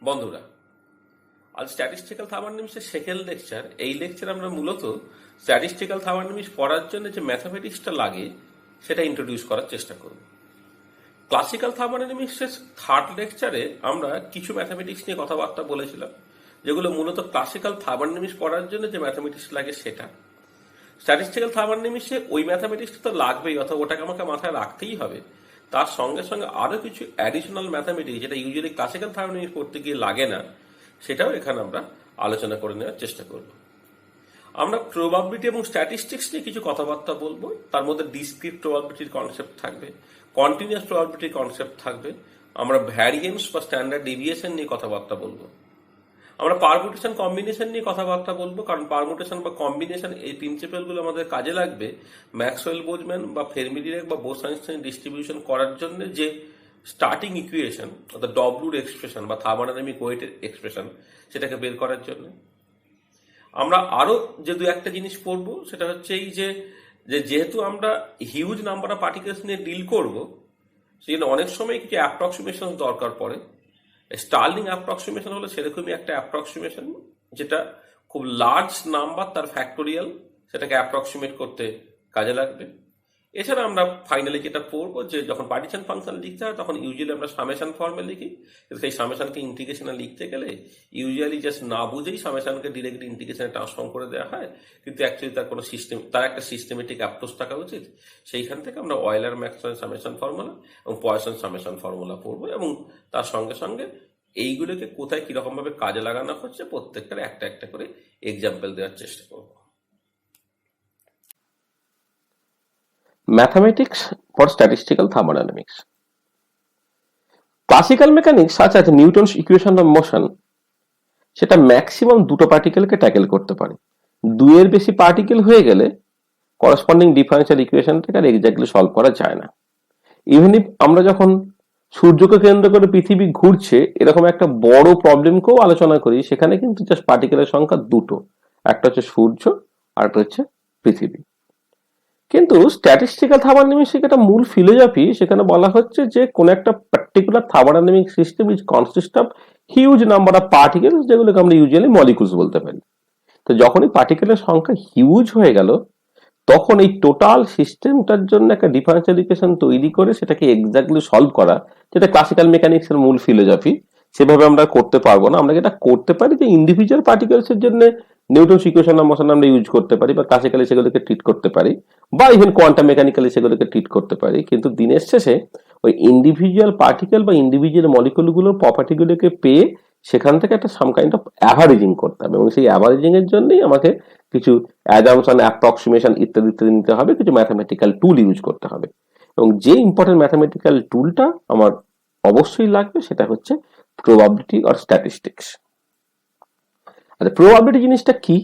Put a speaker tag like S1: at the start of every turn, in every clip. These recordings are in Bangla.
S1: বন্ধুরা, আজ স্ট্যাটিস্টিক্যাল থার্মোডাইনামিক্সের সেকেন্ড লেকচার। এই লেকচার আমরা মূলত স্ট্যাটিস্টিক্যাল থার্মোডাইনামিক্স পড়ার জন্য যে ম্যাথামেটিক্সটা লাগে সেটা ইন্ট্রোডিউস করার চেষ্টা করব। ক্লাসিক্যাল থার্মোডাইনামিক্সের থার্ড লেকচারে আমরা কিছু ম্যাথামেটিক্স নিয়ে কথাবার্তা বলেছিলাম, যেগুলো মূলত ক্লাসিক্যাল থার্মোডাইনামিক্স পড়ার জন্য যে ম্যাথামেটিক্স লাগে সেটা। স্ট্যাটিস্টিক্যাল থার্মোডাইনামিক্সে ওই ম্যাথামেটিক্সটা তো লাগবেই, অথবা ওটাকে আমাকে মাথায় রাখতেই হবে। তার সঙ্গে সঙ্গে আরো কিছু অ্যাডিশনাল ম্যাথামেটিক্স যেটা ইউজুয়ালি ক্লাসিক্যাল থার্মোডাইনামিক্স পড়তে গিয়ে লাগে না, সেটাও এখানে আমরা আলোচনা করে নেওয়ার চেষ্টা করব। আমরা প্রবাবিলিটি এবং স্ট্যাটিস্টিক্স নিয়ে কিছু কথাবার্তা বলবো। তার মধ্যে ডিসক্রিট প্রবাবিলিটির কনসেপ্ট থাকবে, কন্টিনিউয়াস প্রবাবিলিটির কনসেপ্ট থাকবে। আমরা ভ্যারিয়েন্স বা স্ট্যান্ডার্ড ডেভিয়েশন নিয়ে কথাবার্তা বলবো। আমরা পারমুটেশন কম্বিনেশন নিয়ে কথাবার্তা বলবো, কারণ পারমুটেশন বা কম্বিনেশন এই প্রিন্সিপালগুলো আমাদের কাজে লাগবে ম্যাক্সওয়েল বোলজম্যান বা ফেরমি ডিরাক বা বোস-আইনস্টাইন ডিস্ট্রিবিউশন করার জন্য যে স্টার্টিং ইকুয়েশন অর্থাৎ ডব্লিউর এক্সপ্রেশন বা থার্মোডাইনামিক ওয়েটের এক্সপ্রেশন, সেটাকে বের করার জন্য। আমরা আরো যে দু একটা জিনিস পড়বো, সেটা হচ্ছে এই যে যেহেতু আমরা হিউজ নাম্বার অফ পার্টিকেলস নিয়ে ডিল করবো, সেই জন্য অনেক সময় কিছু অ্যাপ্রক্সিমেশন দরকার পড়ে। স্টার্লিং অ্যাপ্রক্সিমেশন হলো সেরকমই একটা অ্যাপ্রক্সিমেশন, যেটা খুব লার্জ নাম্বার তার ফ্যাক্টোরিয়াল, সেটাকে অ্যাপ্রক্সিমেট করতে কাজে লাগবে। এছাড়া আমরা ফাইনালি যেটা পড়বো, যে যখন পার্টিশন ফাংশন লিখতে হয় তখন ইউজুয়ালি আমরা সামেশন ফর্মে লিখি। সেই সামেশনকে ইন্টিগ্রেশনে লিখতে গেলে ইউজুয়ালি জাস্ট না বুঝেই সামেশনকে ডিরেক্টলি ইন্টিগ্রেশনে ট্রান্সফর্ম করে দেওয়া হয়, কিন্তু অ্যাকচুয়ালি তার কোনো সিস্টেম, তার একটা সিস্টেমেটিক অ্যাপ্রোচ থাকা উচিত। সেইখান থেকে আমরা অয়েলার ম্যাক্সওয়েল সামেশন ফর্মুলা এবং পয়সন সামেশন ফর্মুলা পড়বো, এবং তার সঙ্গে সঙ্গে এইগুলোকে কোথায় কিরকম ভাবে কাজে লাগানো হচ্ছে প্রত্যেকটার একটা একটা করে এক্সাম্পল দেওয়ার চেষ্টা করবো।
S2: Mathematics for statistical thermodynamics. Classical mechanics such as Newton's equation of motion সেটা ম্যাক্সিমাম দুটো পার্টিকেলকে ট্যাকেল করতে পারে। দুইয়ের বেশি পার্টিকেল হয়ে গেলে করসপন্ডিং ডিফারেন্সিয়াল ইকুয়েশনটাকে আর এক্স্যাক্টলি সলভ করা যায় না। ইভেন ইফ আমরা যখন সূর্যকে কেন্দ্র করে পৃথিবী ঘুরছে এরকম একটা বড় প্রবলেমকেও আলোচনা করি, সেখানে কিন্তু জাস্ট পার্টিকেলের সংখ্যা দুটো, একটা হচ্ছে সূর্য আর একটা হচ্ছে পৃথিবী। কিন্তু স্ট্যাটিস্টিক্যাল থার্মোডাইনামিক্স একটা মূল ফিলোসফি, সেখানে বলা হচ্ছে যে কোন একটা particular thermodynamic system is consist of huge number of particles, যেগুলোকে আমরা ইউজুয়ালি মলিকুলস বলতে পারি। তো যখনই পার্টিকেলের সংখ্যা হিউজ হয়ে গেল, তখন এই টোটাল সিস্টেমটার জন্য একটা ডিফারেন্সিয়াল ইকুয়েশন তৈরি করে সেটাকে এক্স্যাক্টলি সলভ করা, যেটা ক্লাসিক্যাল মেকানিক্স এর মূল ফিলোসফি, সেভাবে আমরা করতে পারবো না। আমরা যেটা করতে পারি যে ইন্ডিভিজুয়াল পার্টিকেলস এর জন্য নিউটনস ইকুয়েশন অফ মোশন আমরা ইউজ করতে পারি, বা ক্লাসিক্যালি সেগুলোকে ট্রিট করতে পারি, বা ইভেন কোয়ান্টাম মেকানিক্যালি সেগুলোকে ট্রিট করতে পারি। কিন্তু দিনের শেষে ওই ইন্ডিভিজুয়াল পার্টিকেল বা ইন্ডিভিজুয়াল মলিকুলগুলোর প্রপার্টিগুলোকে পেয়ে সেখান থেকে একটা সাম কাইন্ড অফ অ্যাভারেজিং করতে হবে, এবং সেই অ্যাভারেজিং এর জন্যই আমাকে কিছু অ্যাজাম্পশন, অ্যাপ্রক্সিমেশন ইত্যাদি ইত্যাদি নিতে হবে, কিছু ম্যাথামেটিক্যাল টুল ইউজ করতে হবে। এবং যে ইম্পর্টেন্ট ম্যাথামেটিক্যাল টুলটা আমার অবশ্যই লাগবে সেটা হচ্ছে প্রবাবিলিটি অর স্ট্যাটিস্টিক্স। আচ্ছা, প্রবাবিলিটি জিনিসটা কি?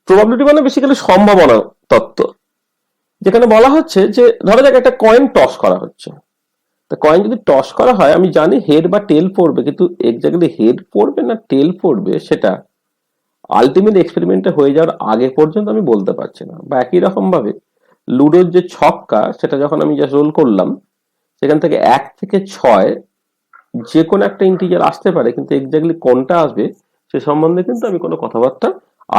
S2: প্রবাবিলিটি মানে বেসিক্যালি সম্ভাবনা তত্ত্ব, যেখানে বলা হচ্ছে যে ধরা যাক একটা কয়েন টস করা হচ্ছে। তো কয়েন যদি টস করা হয়, আমি জানি হেড বা টেল পড়বে, কিন্তু এক্স্যাক্টলি হেড পড়বে না টেল পড়বে সেটা আলটিমেট এক্সপেরিমেন্টে হয়ে যাওয়ার আগে পর্যন্ত আমি বলতে পারছি না। বা একই রকম ভাবে লুডোর যে ছক্কা, সেটা যখন আমি জাস্ট রোল করলাম, সেখান থেকে 1 থেকে 6 যে কোনো একটা ইন্টিজার আসতে পারে, কিন্তু এক্স্যাক্টলি কোনটা আসবে সে সম্বন্ধে কিন্তু আমি কোনো কথাবার্তা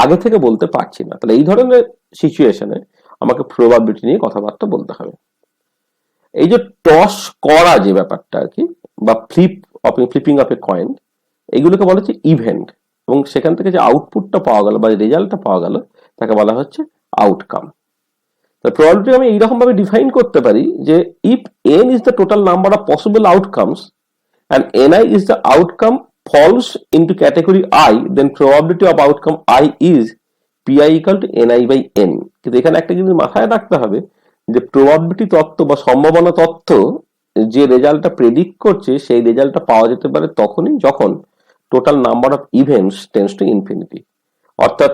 S2: আগে থেকে বলতে পারছি না। তাহলে এই ধরনের সিচুয়েশনে আমাকে প্রবাবিলিটি নিয়ে কথাবার্তা বলতে হবে। এই যে টস করা যে ব্যাপারটা আর কি, বা ফ্লিপিং অফ এ কয়েন, এগুলোকে বলা হচ্ছে ইভেন্ট, এবং সেখান থেকে যে আউটপুটটা পাওয়া গেল বা রেজাল্টটা পাওয়া গেল তাকে বলা হচ্ছে আউটকাম। প্রবাবিলিটি আমি এইরকম ভাবে ডিফাইন করতে পারি যে if n is the total number of possible outcomes and ni is the outcome falls into category I, then probability of outcome I is pi equal to ni by n. কিন্তু এখানে একটা জিনিস মাথায় রাখতে হবে যে প্রবাবিলিটি তত্ত্ব বা সম্ভাবনা তত্ত্ব যে রেজাল্টটা প্রেডিক্ট করছে, সেই রেজাল্টটা পাওয়া যেতে পারে তখনই যখন total number of events tends to infinity. অর্থাৎ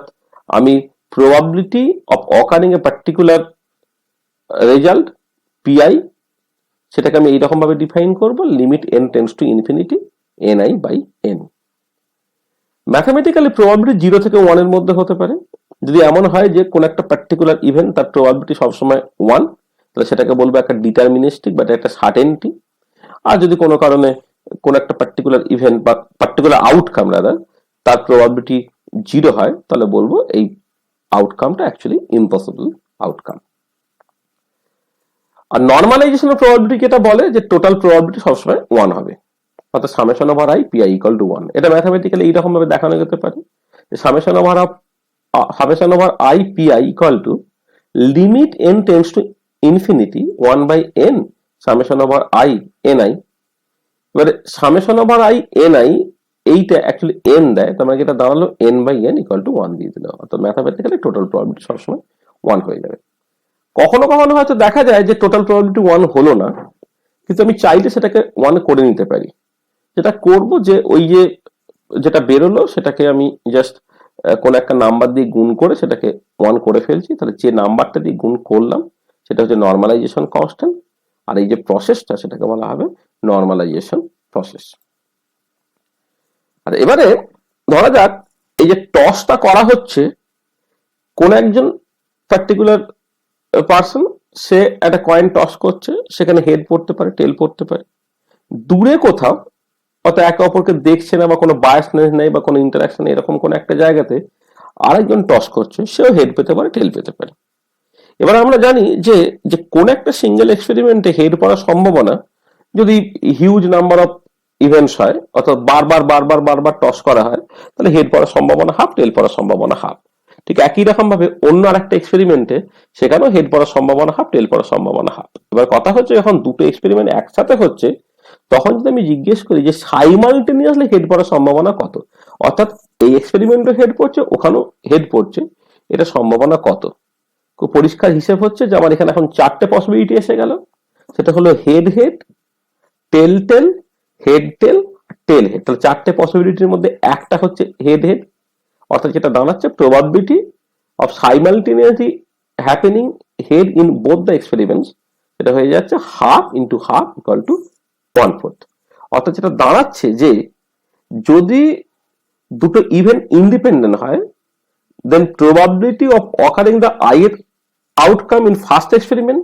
S2: আমি probability of occurring a particular result P I, সেটাকে আমি এইরকম ভাবে ডিফাইন করব, limit n tends to infinity ni by n। Mathematically probability 0 থেকে 1 এর মধ্যে হতে পারে। যদি এমন হয় যে কোন একটা পার্টিকুলার ইভেন্ট তার প্রবাবিলিটি সবসময় 1, তাহলে সেটাকে বলবো একটা ডিটারমিনিস্টিক বা একটা সার্টেনটি। আর যদি কোনো কারণে কোন একটা পার্টিকুলার ইভেন্ট বা পার্টিকুলার আউটকাম রাদার তার প্রবাবিলিটি 0 হয়, তাহলে বলবো এই আউটকামটা অ্যাকচুয়ালি ইম্পসিবল আউটকাম। আর নর্মালাইজেশনের প্রবাবিলিটি যেটা বলে যে টোটাল প্রবাবিলিটি সবসময় 1 হবে, অর্থাৎ summation over I P I equal to 1। এটা ম্যাথামেটিক্যালি এইরকম ভাবে দেখানো যেতে পারে যে summation over I P I equal to limit n tends to infinity 1 by n summation over I N I. এবারে summation over I N I এইটা অ্যাকচুয়ালি n দেয়, তার মানে যেটা দাঁড়ালো n by n equal to 1 দিয়ে দিল, অর্থাৎ ম্যাথামেটিক্যালি টোটাল প্রবাবিলিটি সবসময় 1 হয়ে যাবে। কখনো কখনো হয়তো দেখা যায় যে টোটাল প্রবাবিলিটি 1 হলো না, কিন্তু আমি চাইলে সেটাকে 1 করে নিতে পারি। যেটা করব যে ওই যে যেটা বেরোলো সেটাকে আমি জাস্ট কোন একটা নাম্বার দিয়ে গুণ করে সেটাকে 1 করে ফেলছি, তাহলে যে নাম্বারটা দিয়ে গুণ করলাম সেটা হচ্ছে নর্মালাইজেশন কনস্ট্যান্ট, আর এই যে প্রসেসটা সেটাকে বলা হবে নর্মালাইজেশন প্রসেস। আর এবারে ধরা যাক এই যে টসটা করা হচ্ছে, কোন একজন পার্টিকুলার পার্সন সে একটা কয়েন টস করছে, সেখানে হেড পড়তে পারে, টেল পড়তে পারে। দূরে কোথাও অত একে অপরকে দেখছে না বা কোনো বায়াসনেস নেই বা কোনো ইন্টারাকশন এরকম কোন একটা জায়গাতে আরেকজন টস করছে, সেও হেড পেতে পারে, টেল পেতে পারে। এবার আমরা জানি যে যে কোন একটা সিঙ্গেল এক্সপেরিমেন্টে হেড পড়ার সম্ভাবনা যদি হিউজ নাম্বার অফ ইভেন্টস হয়, অর্থাৎ বারবার বারবার বারবার টস করা হয়, তাহলে হেড পড়ার সম্ভাবনা হাফ, টেল পড়ার সম্ভাবনা হাফ। ঠিক একই রকম ভাবে অন্য আরেকটা এক্সপেরিমেন্টে সেখানেও হেড পড়ার সম্ভাবনা হাফ, টেল পড়ার সম্ভাবনা হাফ। এবার কথা হচ্ছে যখন দুটো এক্সপেরিমেন্ট একসাথে হচ্ছে, তখন যদি আমি জিজ্ঞেস করি যে সাইমালটেনিয়াসলি হেড পড়ার সম্ভাবনা কত, অর্থাৎ এই এক্সপেরিমেন্টে হেড পড়ছে ওখানেও হেড পড়ছে, এটা সম্ভাবনা কত? খুব পরিষ্কার হিসেব হচ্ছে যে আমার এখানে এখন 4টে পসিবিলিটি এসে গেল। সেটা হলো হেড হেড, টেল টেল, হেড টেল, টেল হেড। তাহলে 4টে পসিবিলিটির মধ্যে একটা হচ্ছে হেড হেড, অর্থাৎ যেটা দাঁড়াচ্ছে probability of simultaneously happening head in both the experiments, এটা হয়ে যাচ্ছে half into half equal to 1/4। অর্থাৎ যেটা দাঁড়াচ্ছে যে যদি দুটো ইভেন্ট ইন্ডিপেন্ডেন্ট হয়, then probability of occurring the ith outcome in first experiment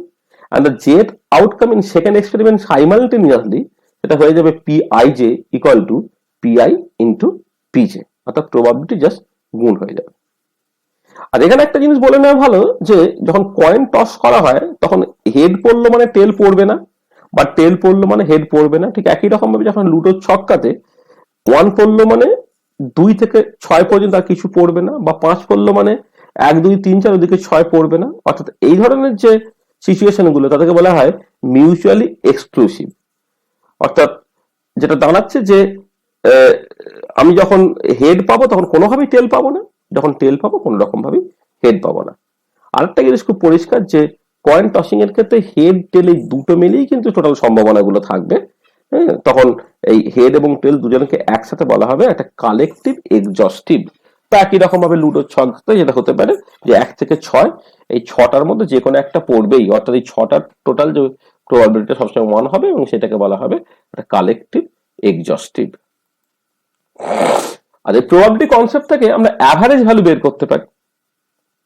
S2: and the jth outcome in second experiment simultaneously, সেটা হয়ে যাবে pij equal to pi into pj, অর্থাৎ probability জাস্ট গুণ হয়ে যাবে। আর এখানে একটা জিনিস বলে নেওয়া ভালো যে যখন কয়েন টস করা হয় তখন হেড পড়লো মানে টেল পড়বে না, বা টেল পড়লো মানে হেড পড়বে না। ঠিক একই রকম ভাবে যখন লুডোর ছক্কাতে 1 পড়লো মানে 2 থেকে 6 পর্যন্ত আর কিছু পড়বে না, বা 5 পড়লো মানে 1 2 3 4 ওদিকে 6 পড়বে না। অর্থাৎ এই ধরনের যে সিচুয়েশন গুলো তাদেরকে বলা হয় মিউচুয়ালি এক্সক্লুসিভ। অর্থাৎ যেটা দাঁড়াচ্ছে যে আমি যখন হেড পাবো তখন কোনোভাবেই টেল পাবো না, যখন টেল পাবো কোনো রকম ভাবেই হেড পাবো না। আরেকটা জিনিস খুব পরিষ্কার যে কয়েন টসিং এর ক্ষেত্রে হেড টেল এই দুটো মিলেই কিন্তু টোটাল সম্ভাবনাগুলো থাকবে। হ্যাঁ, তখন এই হেড এবং টেল দুজনকে একসাথে বলা হবে একটা কালেকটিভ এক্সজস্টিভ। তো একই রকম ভাবে লুডোর ছকতে যেটা হতে পারে যে 1 থেকে 6, এই 6টার মধ্যে যে কোনো একটা পড়বেই, অর্থাৎ এই 6টার টোটাল যে প্রবাবিলিটি সবসময় 1 হবে এবং সেটাকে বলা হবে একটা কালেকটিভ এক্সজস্টিভ। আর এই প্রবাবিলিটি কনসেপ্ট থেকে আমরা অ্যাভারেজ ভ্যালু বের করতে পারি।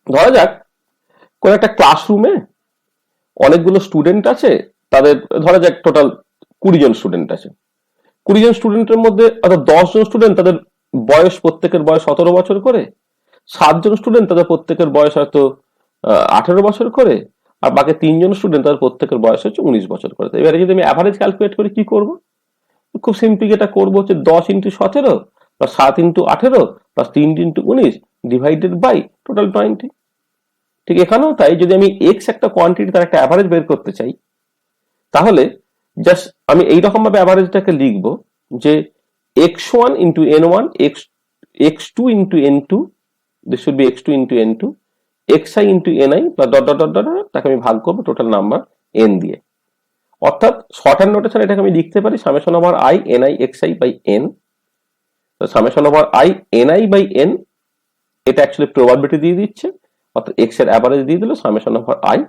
S2: ধরা যাক কোন একটা ক্লাসরুমে অনেকগুলো স্টুডেন্ট আছে, তাদের ধরা যাক টোটাল 20 জন স্টুডেন্ট আছে। 20 জন স্টুডেন্টের মধ্যে অর্থাৎ 10 জন স্টুডেন্ট তাদের বয়স প্রত্যেকের বয়স 17 বছর করে, 7 জন স্টুডেন্ট তাদের প্রত্যেকের বয়স হয়তো 18 বছর করে, আর বাকি 3 জন স্টুডেন্ট তাদের প্রত্যেকের বয়স হচ্ছে 19 বছর করে। এবারে যদি আমি অ্যাভারেজ ক্যালকুলেট করি কি করব? খুব সিম্পলি যেটা করবো হচ্ছে 10 into 17 plus 7 into 18 plus 3 into 19 divided by total 20। ঠিক এখানেও তাই, যদি আমি এক্স একটা কোয়ান্টিটি তার একটা অ্যাভারেজ বের করতে চাই, তাহলে জাস্ট আমি এইরকম ভাবে অ্যাভারেজটাকে লিখবো যে x1 into n1 x2 into n2, this should be x2 into n2, xi into ni plus dot dot dot dot, তাকে আমি ভাগ করবো টোটাল নাম্বার n দিয়ে। অর্থাৎ শর্টহ্যান্ড নোটেশন এটাকে আমি লিখতে পারি summation over i ni xi by n। তো summation over i ni by n এটা অ্যাকচুয়ালি প্রবাবিলিটি দিয়ে দিচ্ছে, অর্থাৎ x এর অ্যাভারেজ দিয়ে দিল summation over i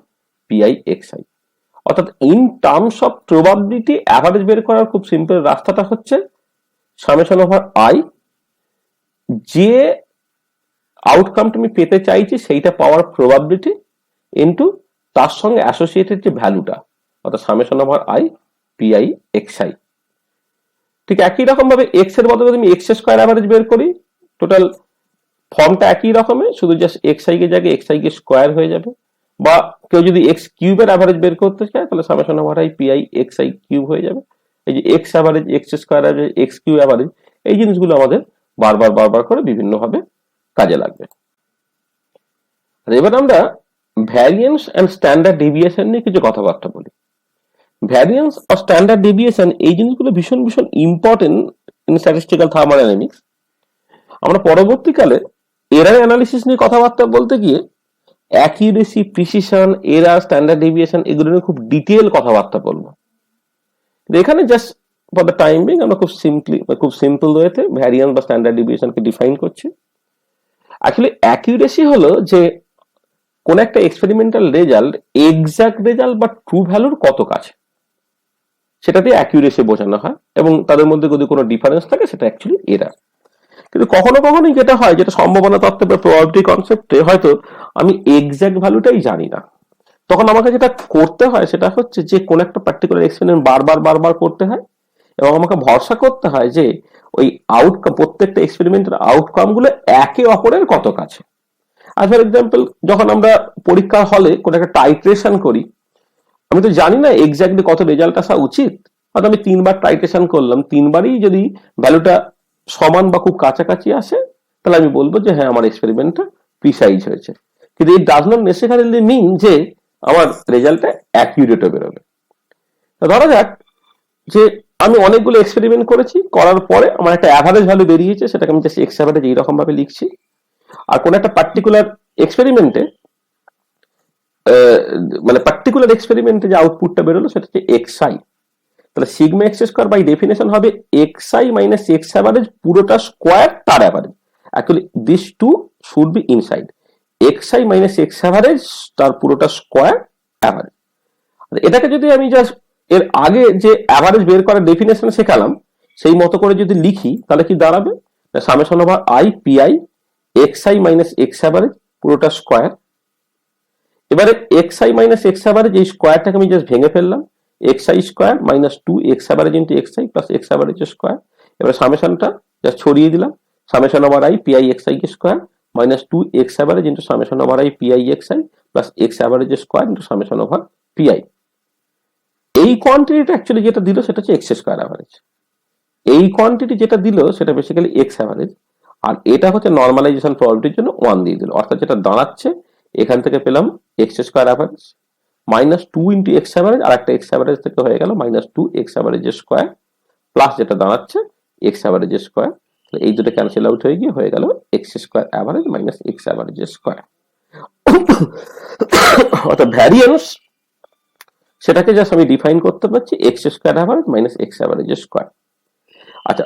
S2: pi xi। অর্থাৎ in terms of probability average বের করার খুব সিম্পল রাস্তাটা হচ্ছে সামেশন ওভার i, যে আউটকামটা আমি পেতে চাইছি সেইটা পাওয়ার প্রবাবিলিটি ইনটু তার সঙ্গে অ্যাসোসিয়েটেড যে ভ্যালুটা, অর্থাৎ summation over i pi xi। ঠিক একই রকম ভাবে এক্স এর বদলে যদি আমি এক্স স্কোয়ার অ্যাভারেজ বের করি, টোটাল ফর্মটা একই রকমের, শুধু জাস্ট এক্স আই এর জায়গায় এক্স আই কে স্কোয়ার হয়ে যাবে। বা কেউ যদি এক্স কিউবের অ্যাভারেজ বের করতে চায় তাহলে summation over I P I X I cube হয়ে যাবে। এই যে X average, X square average, X cube average, এই জিনিসগুলো আমাদের বারবার করে বিভিন্ন ভাবে কাজে লাগবে। আর এবার আমরা ভ্যারিয়েন্স এন্ড স্ট্যান্ডার্ড ডেভিয়েশন নিয়ে কিছু কথাবার্তা বলি। ভ্যারিয়েন্স আর স্ট্যান্ডার্ড ডেভিয়েশন এই জিনিসগুলো ভীষণ ইম্পর্টেন্ট ইন স্ট্যাটিস্টিক্যাল থার্মোডাইনামিক্স। আমরা পরবর্তীকালে এরার অ্যানালিসিস নিয়ে কথাবার্তা বলতে গিয়ে accuracy, precision, error, standard deviation এগুলো নিয়ে খুব ডিটেল কথাবার্তা বলবো। এখানে just for the time being আমরা খুব সিম্পল ওয়েতে ভ্যারিয়েন্স বা স্ট্যান্ডার্ড ডেভিয়েশনকে ডিফাইন করছি। অ্যাকচুয়ালি অ্যাকিউরেসি হলো যে কোন একটা এক্সপেরিমেন্টাল রেজাল্ট এক্সাক্ট রেজাল্ট বা ট্রু ভ্যালুর কত কাছে, সেটাতে অ্যাকিউরেসি বোঝানো হয়, এবং তাদের মধ্যে যদি কোনো ডিফারেন্স থাকে সেটা অ্যাকচুয়ালি এরার। কিন্তু কখনো যেটা হয়, যেটা সম্ভাবনা তত্ত্ব বা প্রবাবিলিটি কনসেপ্টে হয়তো আমি এক্সাক্ট ভ্যালুটাই জানি না, তখন আমাকে যেটা করতে হয় সেটা হচ্ছে যে কোন একটা পার্টিকুলার এক্সপেরিমেন্ট বারবার করতে হয়, এবং আমাকে ভরসা করতে হয় যে ওই আউটকাম, প্রত্যেকটা এক্সপেরিমেন্টের আউটকাম গুলো একে অপরের কত কাছে। আর ফর এক্সাম্পল, যখন আমরা পরীক্ষার হলে কোন একটা টাইট্রেশন করি, আমি তো জানি না এক্স্যাক্টলি কত রেজাল্ট আসা উচিত, হয়তো আমি 3 বার টাইট্রেশন করলাম, 3 বারই যদি ভ্যালুটা সমান বা খুব কাছাকাছি আসে তাহলে আমি বলবো যে হ্যাঁ আমার এক্সপেরিমেন্টটা প্রিসাইজ হয়েছে। কিন্তু ইট ডাজ নট নেসেসারিলি মিন যে আমার রেজাল্টটা অ্যাকিউরেটও বেরোবে। ধরা যাক যে আমি অনেকগুলো এক্সপেরিমেন্ট করেছি, করার পরে আমার একটা অ্যাভারেজ ভ্যালু বেরিয়েছে, সেটাকে আমি জাস্ট এক্স অ্যাভারেজ এইরকম ভাবে লিখছি। আর কোন একটা পার্টিকুলার এক্সপেরিমেন্টে পার্টিকুলার এক্সপেরিমেন্টে যে আউটপুটটা বেরোলো সেটা হচ্ছে এক্স আই। তাহলে sigma X square by definition হবে X I minus X average পুরোটা স্কোয়ার তার average. Actually this too should be inside X I minus X average তার পুরোটা স্কোয়ার অ্যাভারেজ। এটাকে যদি আমি জাস্ট এর আগে যে অ্যাভারেজ বের করার ডেফিনেশন শেখালাম সেই মতো করে যদি লিখি তাহলে কি দাঁড়াবে, summation over I P I X I minus X average পুরোটা স্কোয়ার। এবারে x I minus X average এই স্কোয়ারটাকে আমি জাস্ট ভেঙে ফেললাম, x I square minus 2 X average into x I plus x average square. এবার সামেশনটা জাস্ট ছড়িয়ে দিলাম, summation over I P I X I square minus 2 X average into summation over I P I X I plus x average square into summation over P I. এই কোয়ান্টিটিটা অ্যাকচুয়ালি যেটা দিল সেটা হচ্ছে এক্স স্কোয়ার অ্যাভারেজ। এই কোয়ান্টিটি যেটা দিল সেটা বেসিক্যালি এক্স অ্যাভারেজ, আর এটা হচ্ছে নর্মালাইজেশন প্রবাবিলিটির জন্য 1 দিয়ে দিল। অর্থাৎ যেটা দাঁড়াচ্ছে এখান থেকে পেলাম X square average minus 2 into X average, আর একটা এক্স অ্যাভারেজ থেকে হয়ে গেল minus 2 X average square plus যেটা দাঁড়াচ্ছে এক্স অ্যাভারেজ স্কোয়ার। এই দুটো ক্যান্সেল আউট হয়ে গেল x square average minus X average square. অর্থাৎ ভ্যারিয়েন্স সেটাকে জাস্ট আমি ডিফাইন করতে পারছি x square average minus X average square. আচ্ছা,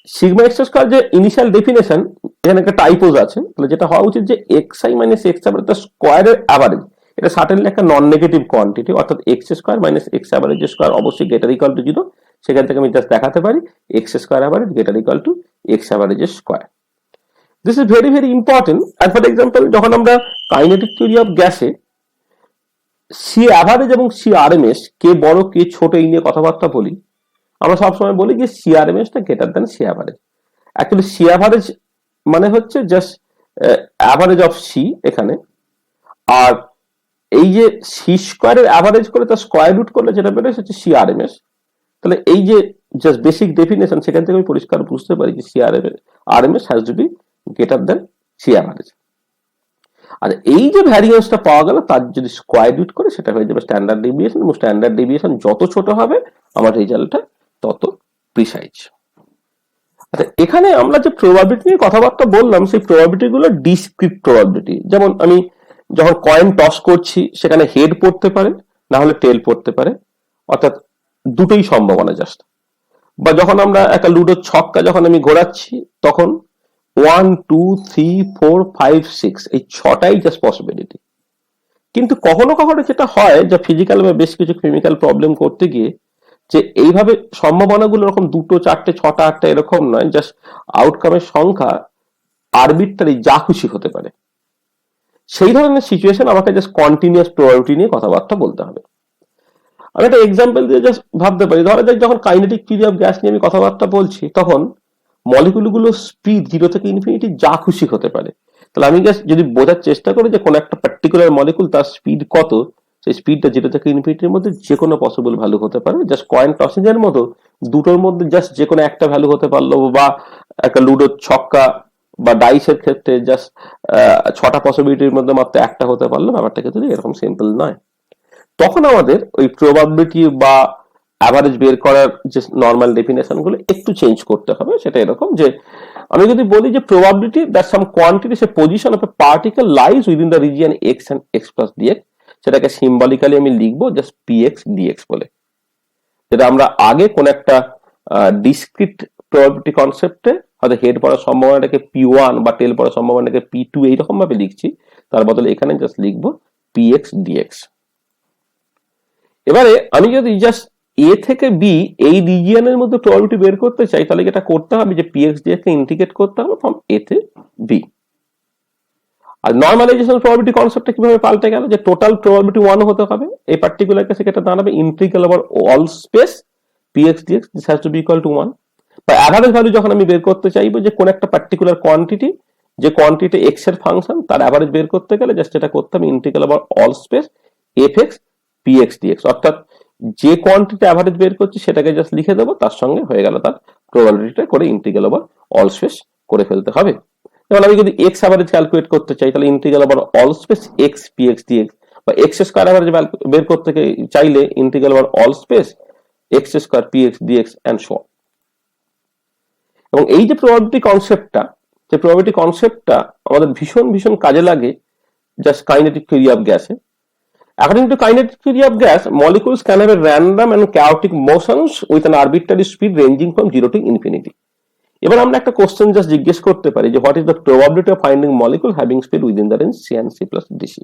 S2: সিগমা এক্স স্কোয়ার যে ইনিশিয়াল ডেফিনেশন, এখানে একটা টাইপোজ আছে, তাহলে যেটা হওয়া উচিত যে x I minus X average তার স্কোয়ারের অ্যাভারেজ, এটা সার্টেনলি একটা নন নেগেটিভ কোয়ান্টিটি, অর্থাৎ x square minus X average square অবশ্যই গ্রেটার ইকুয়াল টু 0। সেখান থেকে আমি জাস্ট দেখাতে পারি X square average greater equal to X average square. This is very important. আর ফর এক্সাম্পল, যখন আমরা কাইনেটিক থিওরি অফ গ্যাসে সি অ্যাভারেজ এবং সি আরএমএস কে বড় কে ছোট এই নিয়ে কথাবার্তা বলি, আমরা সবসময় বলি যে সি আরএমএস টা greater than C average. Actually C average মানে হচ্ছে জাস্ট অ্যাভারেজ অফ সি এখানে, আর এই যে সি স্কোয়ারের অ্যাভারেজ করে তার স্কোয়ার রুট করলে যেটা বেরোয় হচ্ছে সি আরএমএস। তাহলে এই যে জাস্ট বেসিক ডেফিনেশন সেখান থেকে আমি পরিষ্কার বুঝতে পারি যে C RMS has to be greater than C average. আর এই যে ভ্যারিয়েন্সটা পাওয়া গেল তার যদি স্কোয়ার রুট করে সেটা হয়ে যাবে স্ট্যান্ডার্ড ডেভিয়েশন, এবং স্ট্যান্ডার্ড ডেভিয়েশন যত ছোট হবে আমার রেজাল্টটা তত প্রিসাইজ। আচ্ছা, এখানে আমরা যে প্রবাবিলিটি নিয়ে কথাবার্তা বললাম সেই প্রবাবিলিটি গুলো ডিসক্রিট প্রবাবিলিটি। যেমন আমি যখন কয়েন টস করছি সেখানে হেড পড়তে পারে, না হলে টেল পড়তে পারে, অর্থাৎ দুটোই সম্ভাবনা জাস্ট। বা যখন আমরা একটা লুডোর ছক্কা যখন আমি ঘোরাচ্ছি তখন 1 2 3 4 5 6 এই 6টাই জাস্ট পসিবিলিটি। কিন্তু কখনো যেটা হয় যে ফিজিক্যাল বা বেশ কিছু কেমিক্যাল প্রবলেম করতে গিয়ে যে এইভাবে সম্ভাবনাগুলো এরকম 2 4 6 8 এরকম নয়, জাস্ট আউটকামের সংখ্যা আরবিট্রারি যা খুশি হতে পারে। সেই ধরনের সিচুয়েশন আমাকে জাস্ট কন্টিনিউয়াস প্রবাবিলিটি নিয়ে কথাবার্তা বলতে হবে। আমি একটা এক্সাম্পল দিয়ে জাস্ট ভাবতে পারি, ধরা যাক যখন কাইনেটিক থিওরি অফ গ্যাস নিয়ে আমি কথাবার্তা বলছি, তখন মলিকুলগুলো স্পিড 0 থেকে ইনফিনিটি যা খুশি হতে পারে। তাহলে আমি জাস্ট যদি বোঝার চেষ্টা করি যে কোন একটা পার্টিকুলার মলিকুল তার স্পিড কত, সেই স্পিডটা 0 থেকে ইনফিনিটির মধ্যে যে কোনো পসিবল ভ্যালু হতে পারে। জাস্ট কয়েন টসিং এর মতো দুটোর মধ্যে জাস্ট যে কোনো একটা ভ্যালু হতে পারলো, বা একটা লুডোর ছক্কা বা ডাইসের ক্ষেত্রে জাস্ট 6টা পসিবিলিটির মধ্যে মাত্র একটা হতে পারলো, ব্যাপারটা কিন্তু এরকম সিম্পল নয়। তখন আমাদের ওই প্রবাবিলিটি বা অ্যাভারেজ বের করার যে নর্মাল ডেফিনেশন গুলো একটু চেঞ্জ করতে হবে। সেটা এরকম যে আমি যদি বলি যে probability that some quantity say position of a particle lies within the region X and X plus dx, সেটাকে সিম্বলিক্যালি আমি লিখবো জাস্ট পিএক্স ডিএক্স বলে। যেটা আমরা আগে কোন একটা ডিসক্রিট প্রবাবিলিটি কনসেপ্টে হয়তো হেড পড়ার সম্ভাবনাটাকে P1 বা টেল পড়ার সম্ভাবনাটাকে P2 এইরকম ভাবে লিখছি, তার বদলে এখানে জাস্ট লিখবো পিএক্স ডিএক্স। এবারে আমি যদি জাস্ট এ থেকে বি এই রিজিয়নের মধ্যে প্রবাবিলিটি বের করতে চাই, তাহলে এটা করতে হবে যে পিএক্স ডিএক্স কে ইন্টিগ্রেট করতে হবে ফ্রম এ তে বি। আর নরমালাইজেশন প্রবাবিলিটি কনসেপ্টটা কিভাবে পাল্টে গেল, যে টোটাল প্রবাবিলিটি 1 হতে হবে। এই পার্টিকুলার কেসে এটা দাঁড়াবে integral over all space px dx this has to be equal to 1। বা অ্যাভারেজ ভ্যালু যখন আমি বের করতে চাইবো যে কোন একটা পার্টিকুলার কোয়ান্টিটি, যে কোয়ান্টিটি এক্স এর ফাংশন, তার অ্যাভারেজ বের করতে গেলে জাস্ট এটা করতে হবে integral over all space F X px dx. অর্থাৎ যে কোয়ান্টিটি অ্যাভারেজ বের করছি সেটাকে জাস্ট লিখে দেবো, তার সঙ্গে হয়ে গেল তার প্রবাবিলিটিটা করে ইন্টিগ্রাল ওভার অল স্পেস করে ফেলতে হবে। যেমন আমি যদি এক্স অ্যাভারেজ ক্যালকুলেট করতে চাই, তাহলে integral over all space X px dx, বা এক্স স্কয়ার অ্যাভারেজ বের করতে চাইলে integral over all space X square px dx and so on. এবং এই যে প্রবাবিলিটি কনসেপ্টটা আমাদের ভীষণ ভীষণ কাজে লাগে জাস্ট কাইনেটিক থিওরি অফ গ্যাসে। According to kinetic theory of gas, molecules can have a random and chaotic motions with an arbitrary speed ranging from 0 to infinity. এবার আমরা একটা কোশ্চেন জাস্ট জিজ্ঞেস করতে পারি যে what is the probability of finding molecule having speed within the range C and C plus dc.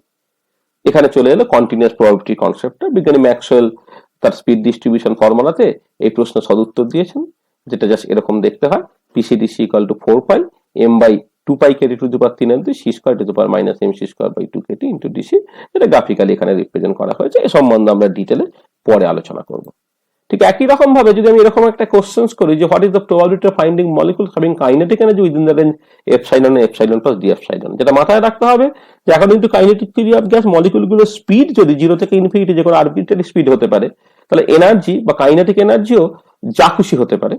S2: এখানে চলে এলো কন্টিনিউয়াস প্রবাবিলিটি কনসেপ্টটা। বিজ্ঞানী ম্যাক্সওয়েল তার স্পিড ডিস্ট্রিবিউশন ফর্মুলাতে এই প্রশ্নের সদুত্তর দিয়েছেন, যেটা জাস্ট এরকম দেখতে হয় PCDC equal to 4 pi M by 2 pi Katie to the power 3 C square to the power minus M C square by 2 KT into DC. এটা গ্রাফিক্যালি এখানে রিপ্রেজেন্ট করা হয়েছে। এই সম্বন্ধে আমরা ডিটেলে পরে আলোচনা করব। ঠিক একই রকম ভাবে যদি আমি এরকম একটা কোশ্চেন্স করি যে what is the probability of finding molecule having kinetic energy within the range epsilon epsilon plus D epsilon, যেটা মাথায় রাখতে হবে যে according to kinetic theory of gas মলিকুলগুলোর স্পিড যদি 0 থেকে ইনফিনিটি যে কোনো আরবিট্রারি স্পিড হতে পারে, তাহলে এনার্জি বা কাইনেটিক এনার্জিও যা খুশি হতে পারে।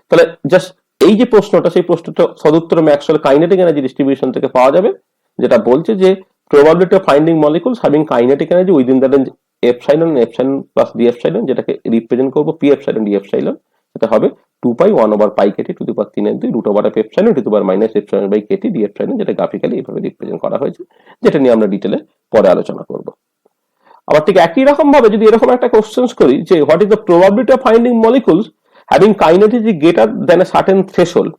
S2: তাহলে জাস্ট এই যে প্রশ্নটা, সেই প্রশ্নটা সদুত্তর ম্যাক্সওয়েল কাইনেটিক এনার্জি ডিস্ট্রিবিউশন থেকে পাওয়া যাবে, যেটা বলছে যে probability of finding molecules having kinetic energy within the range epsilon epsilon plus D epsilon, যেটাকে রিপ্রেজেন্ট করব পি এপসাইলন ডি এপসাইলন, সেটা হবে 2 pi 1 over pi Katie to the power 3 root over of epsilon to the power minus epsilon by kT D epsilon, যেটা গ্রাফিক্যালি এইভাবে রিপ্রেজেন্ট করা হয়েছে, যেটা নিয়ে আমরা ডিটেলে পরে আলোচনা করব। আবার ঠিক একই রকম ভাবে যদি এরকম একটা কোশ্চেন্স করি যে what is the probability of finding molecules having kinetic greater than a certain threshold,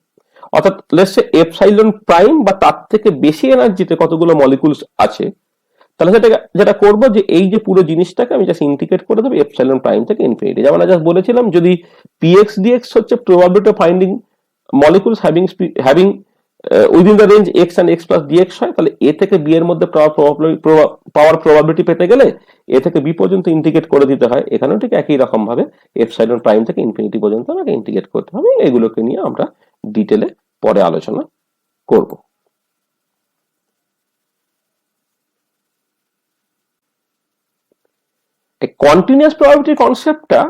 S2: অর্থাৎ লেটস সে এপসাইলন প্রাইম বা তার থেকে বেশি এনার্জিতে কতগুলো মলিকুলস আছে, তাহলে যেটা করবো যে এই যে পুরো জিনিসটাকে আমি জাস্ট ইন্টিগ্রেট করে দেবো এপসাইলন প্রাইম থেকে ইনফিনিটি। যেমন আমি জাস্ট বলেছিলাম যদি পিএক্স ডিএক্স হচ্ছে probability of finding molecules having within the range X and X plus dx হয়, তাহলে এ থেকে বি এর মধ্যে পাওয়ার প্রবাবিলিটি পেতে গেলে এ থেকে বি পর্যন্ত ইন্টিগ্রেট করে দিতে হয়। এখানেও ঠিক একই রকম ভাবে এপসাইলন প্রাইম থেকে ইনফিনিটি পর্যন্ত আমাকে ইন্টিগ্রেট করতে হবে। এগুলোকে নিয়ে আমরা ডিটেলে পরে আলোচনা করব। এই কন্টিনিউয়াস প্রবাবিলিটি কনসেপ্টটা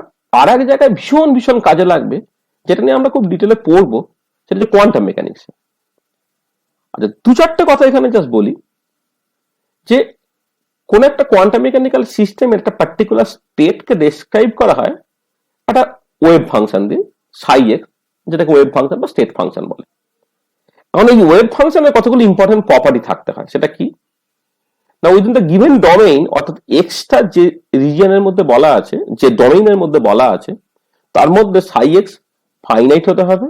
S2: আর এক জায়গায় ভীষণ ভীষণ কাজে লাগবে, যেটা নিয়ে আমরা খুব ডিটেলে পড়বো, সেটা হচ্ছে কোয়ান্টাম মেকানিক্স। আচ্ছা, 2-4টে কথা এখানে জাস্ট বলি যে কোন একটা কোয়ান্টাম মেকানিক্যাল সিস্টেমের একটা পার্টিকুলার স্টেটকে ডেসক্রাইব করা হয় একটা ওয়েভ ফাংশন দিয়ে সাই এক্স, যেটাকে ওয়েভ ফাংশন বা স্টেট ফাংশন বলে। এখন এই ওয়েভ ফাংশনের কতগুলো ইম্পর্টেন্ট প্রপার্টি থাকতে হয়, সেটা কি না, উইদিন দ্য গিভেন ডোমেইন, অর্থাৎ এক্সটা যে রিজিয়নের মধ্যে বলা আছে, যে ডোমেইনের মধ্যে বলা আছে, তার মধ্যে সাই এক্স ফাইনাইট হতে হবে,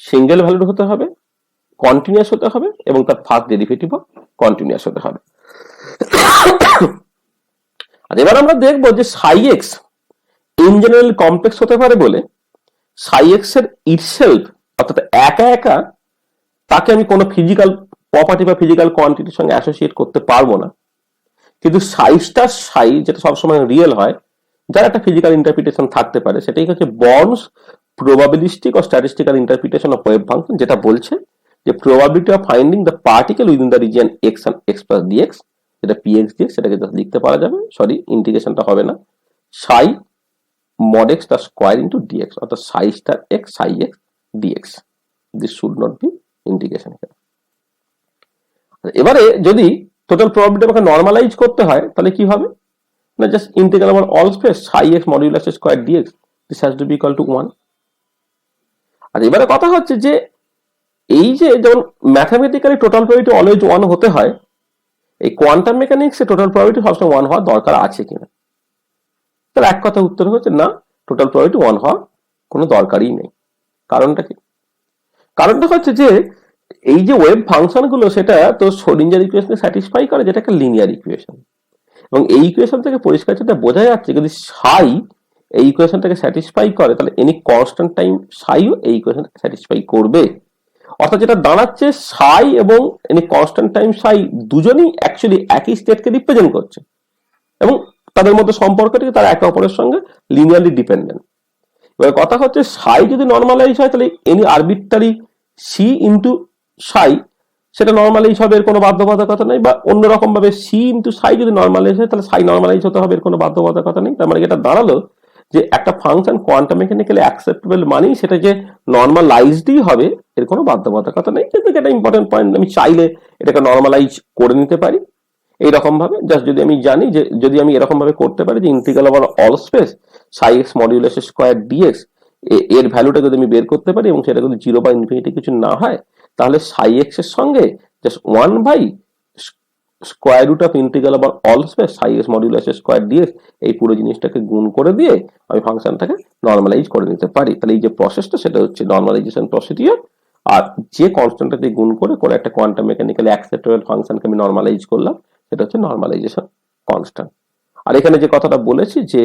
S2: সিঙ্গেল ভ্যালুড হতে হবে, কন্টিনিউয়াস হতে হবে, এবং তার ফার্স্ট ডেরিভেটিভও কন্টিনিউয়াস হতে হবে। আর এবার আমরা দেখবো যে সাই এক্স ইন জেনারেল কমপ্লেক্স হতে পারে বলে সাই এক্স এর ইটসেলফ, অর্থাৎ একা একা তাকে আমি কোনো ফিজিক্যাল প্রপার্টি বা ফিজিক্যাল কোয়ান্টিটির সঙ্গে অ্যাসোসিয়েট করতে পারবো না। কিন্তু সাই স্টার সাই, যেটা সবসময় রিয়েল হয়, যার একটা ফিজিক্যাল ইন্টারপ্রিটেশন থাকতে পারে, সেটাই হচ্ছে বর্নস প্রবাবিলিস্টিক ও statistical interpretation of wave function, যেটা বলছে যে probability of finding the particle within the region x and x plus dx, যেটা পিএক্স ডিএক্স, সেটাকে লিখতে পারা যাবে, সরি ইন্টিগ্রেশনটা হবে না, সাই mod x the square into dx, অর্থাৎ সাই star x Sai x dx. This should not be integration here. এবারে যদি টোটাল প্রবাবিলিটি আমাকে নরমালাইজ করতে হয় তাহলে কি হবে না, just integral over all space Sai x modulus square dx, this has to be equal to 1. আর এবারে কথা হচ্ছে যে এই যে যেমন ম্যাথমেটিক্যালি টোটাল প্রবাবিলিটি অলওয়েজ 1 হতে হয়, এই কোয়ান্টাম মেকানিক্সে টোটাল প্রবাবিলিটি সবসময় 1 হওয়ার দরকার আছে কিনা? তাহলে এক কথা উত্তর হচ্ছে না, টোটাল প্রবাবিলিটি 1 হওয়ার কোনো দরকারই নেই। কারণটা কি? কারণটা হচ্ছে যে এই যে ওয়েভ ফাংশন গুলো সেটা তো শ্রোডিঞ্জার ইকুয়েশনকে স্যাটিসফাই করে, যেটা একটা লিনিয়ার ইকুয়েশন, এবং এই ইকুয়েশন থেকে পরিষ্কার যেটা বোঝা যাচ্ছে যদি সাই এই ইকুয়েশনটাকে স্যাটিসফাই করে তাহলে এনি কনস্ট্যান্ট টাইম সাইও এই ইকুয়েশনটাকে স্যাটিসফাই করবে। অর্থাৎ যেটা দাঁড়াচ্ছে সাই এবং এনি কনস্ট্যান্ট টাইম সাই দুজনেই অ্যাকচুয়ালি একই স্টেটকে রিপ্রেজেন্ট করছে এবং তাদের মধ্যে সম্পর্কটি তারা একে অপরের সঙ্গে লিনিয়ারলি ডিপেন্ডেন্ট। এবার কথা হচ্ছে সাই যদি নর্মালাইজ হয় তাহলে এনি আরবিট্রারি সি ইন্টু সাই সেটা নর্মালাইজ হবে, এর কোনো বাধ্যবাধকতা নেই, বা অন্যরকম ভাবে সি ইন্টু সাই যদি নর্মালাইজ হয় তাহলে সাই নর্মালাইজ হতে হবে, এর কোনো বাধ্যবাধকতা নেই। তার মানে এটা দাঁড়ালো যে একটা ফাংশন কোয়ান্টাম মেকানিক্যালি অ্যাকসেপ্টেবল মানেই সেটা যে নর্মালাইজডই হবে, এর কোনো বাধ্যবাধকতা নেই। কিন্তু এটা ইম্পর্টেন্ট পয়েন্ট, আমি চাইলে এটাকে নর্মালাইজ করে নিতে পারি এইরকম ভাবে। জাস্ট যদি আমি জানি যে যদি আমি এরকম ভাবে করতে পারি যে integral over all space psi X modulus square dx এর ভ্যালুটা যদি আমি বের করতে পারি এবং সেটা যদি 0 বা ইনফিনিটি কিছু না হয়, তাহলে সাই এক্স এর সঙ্গে just 1 by square root of integral over all space psi X modulus square dx এই পুরো জিনিসটাকে গুণ করে দিয়ে আমি ফাংশনটাকে নর্মালাইজ করে নিতে পারি। তাহলে এই যে প্রসেসটা সেটা হচ্ছে নর্মালাইজেশন প্রসিডিওর। আর যে কনস্ট্যান্টটা দিয়ে গুণ করে করে একটা কোয়ান্টাম মেকানিক্যালি অ্যাকসেপ্টেবল ফাংশনকে আমি নর্মালাইজ করলাম, সেটা হচ্ছে নর্মালাইজেশন কনস্ট্যান্ট। আর এখানে যে কথাটা বলেছি যে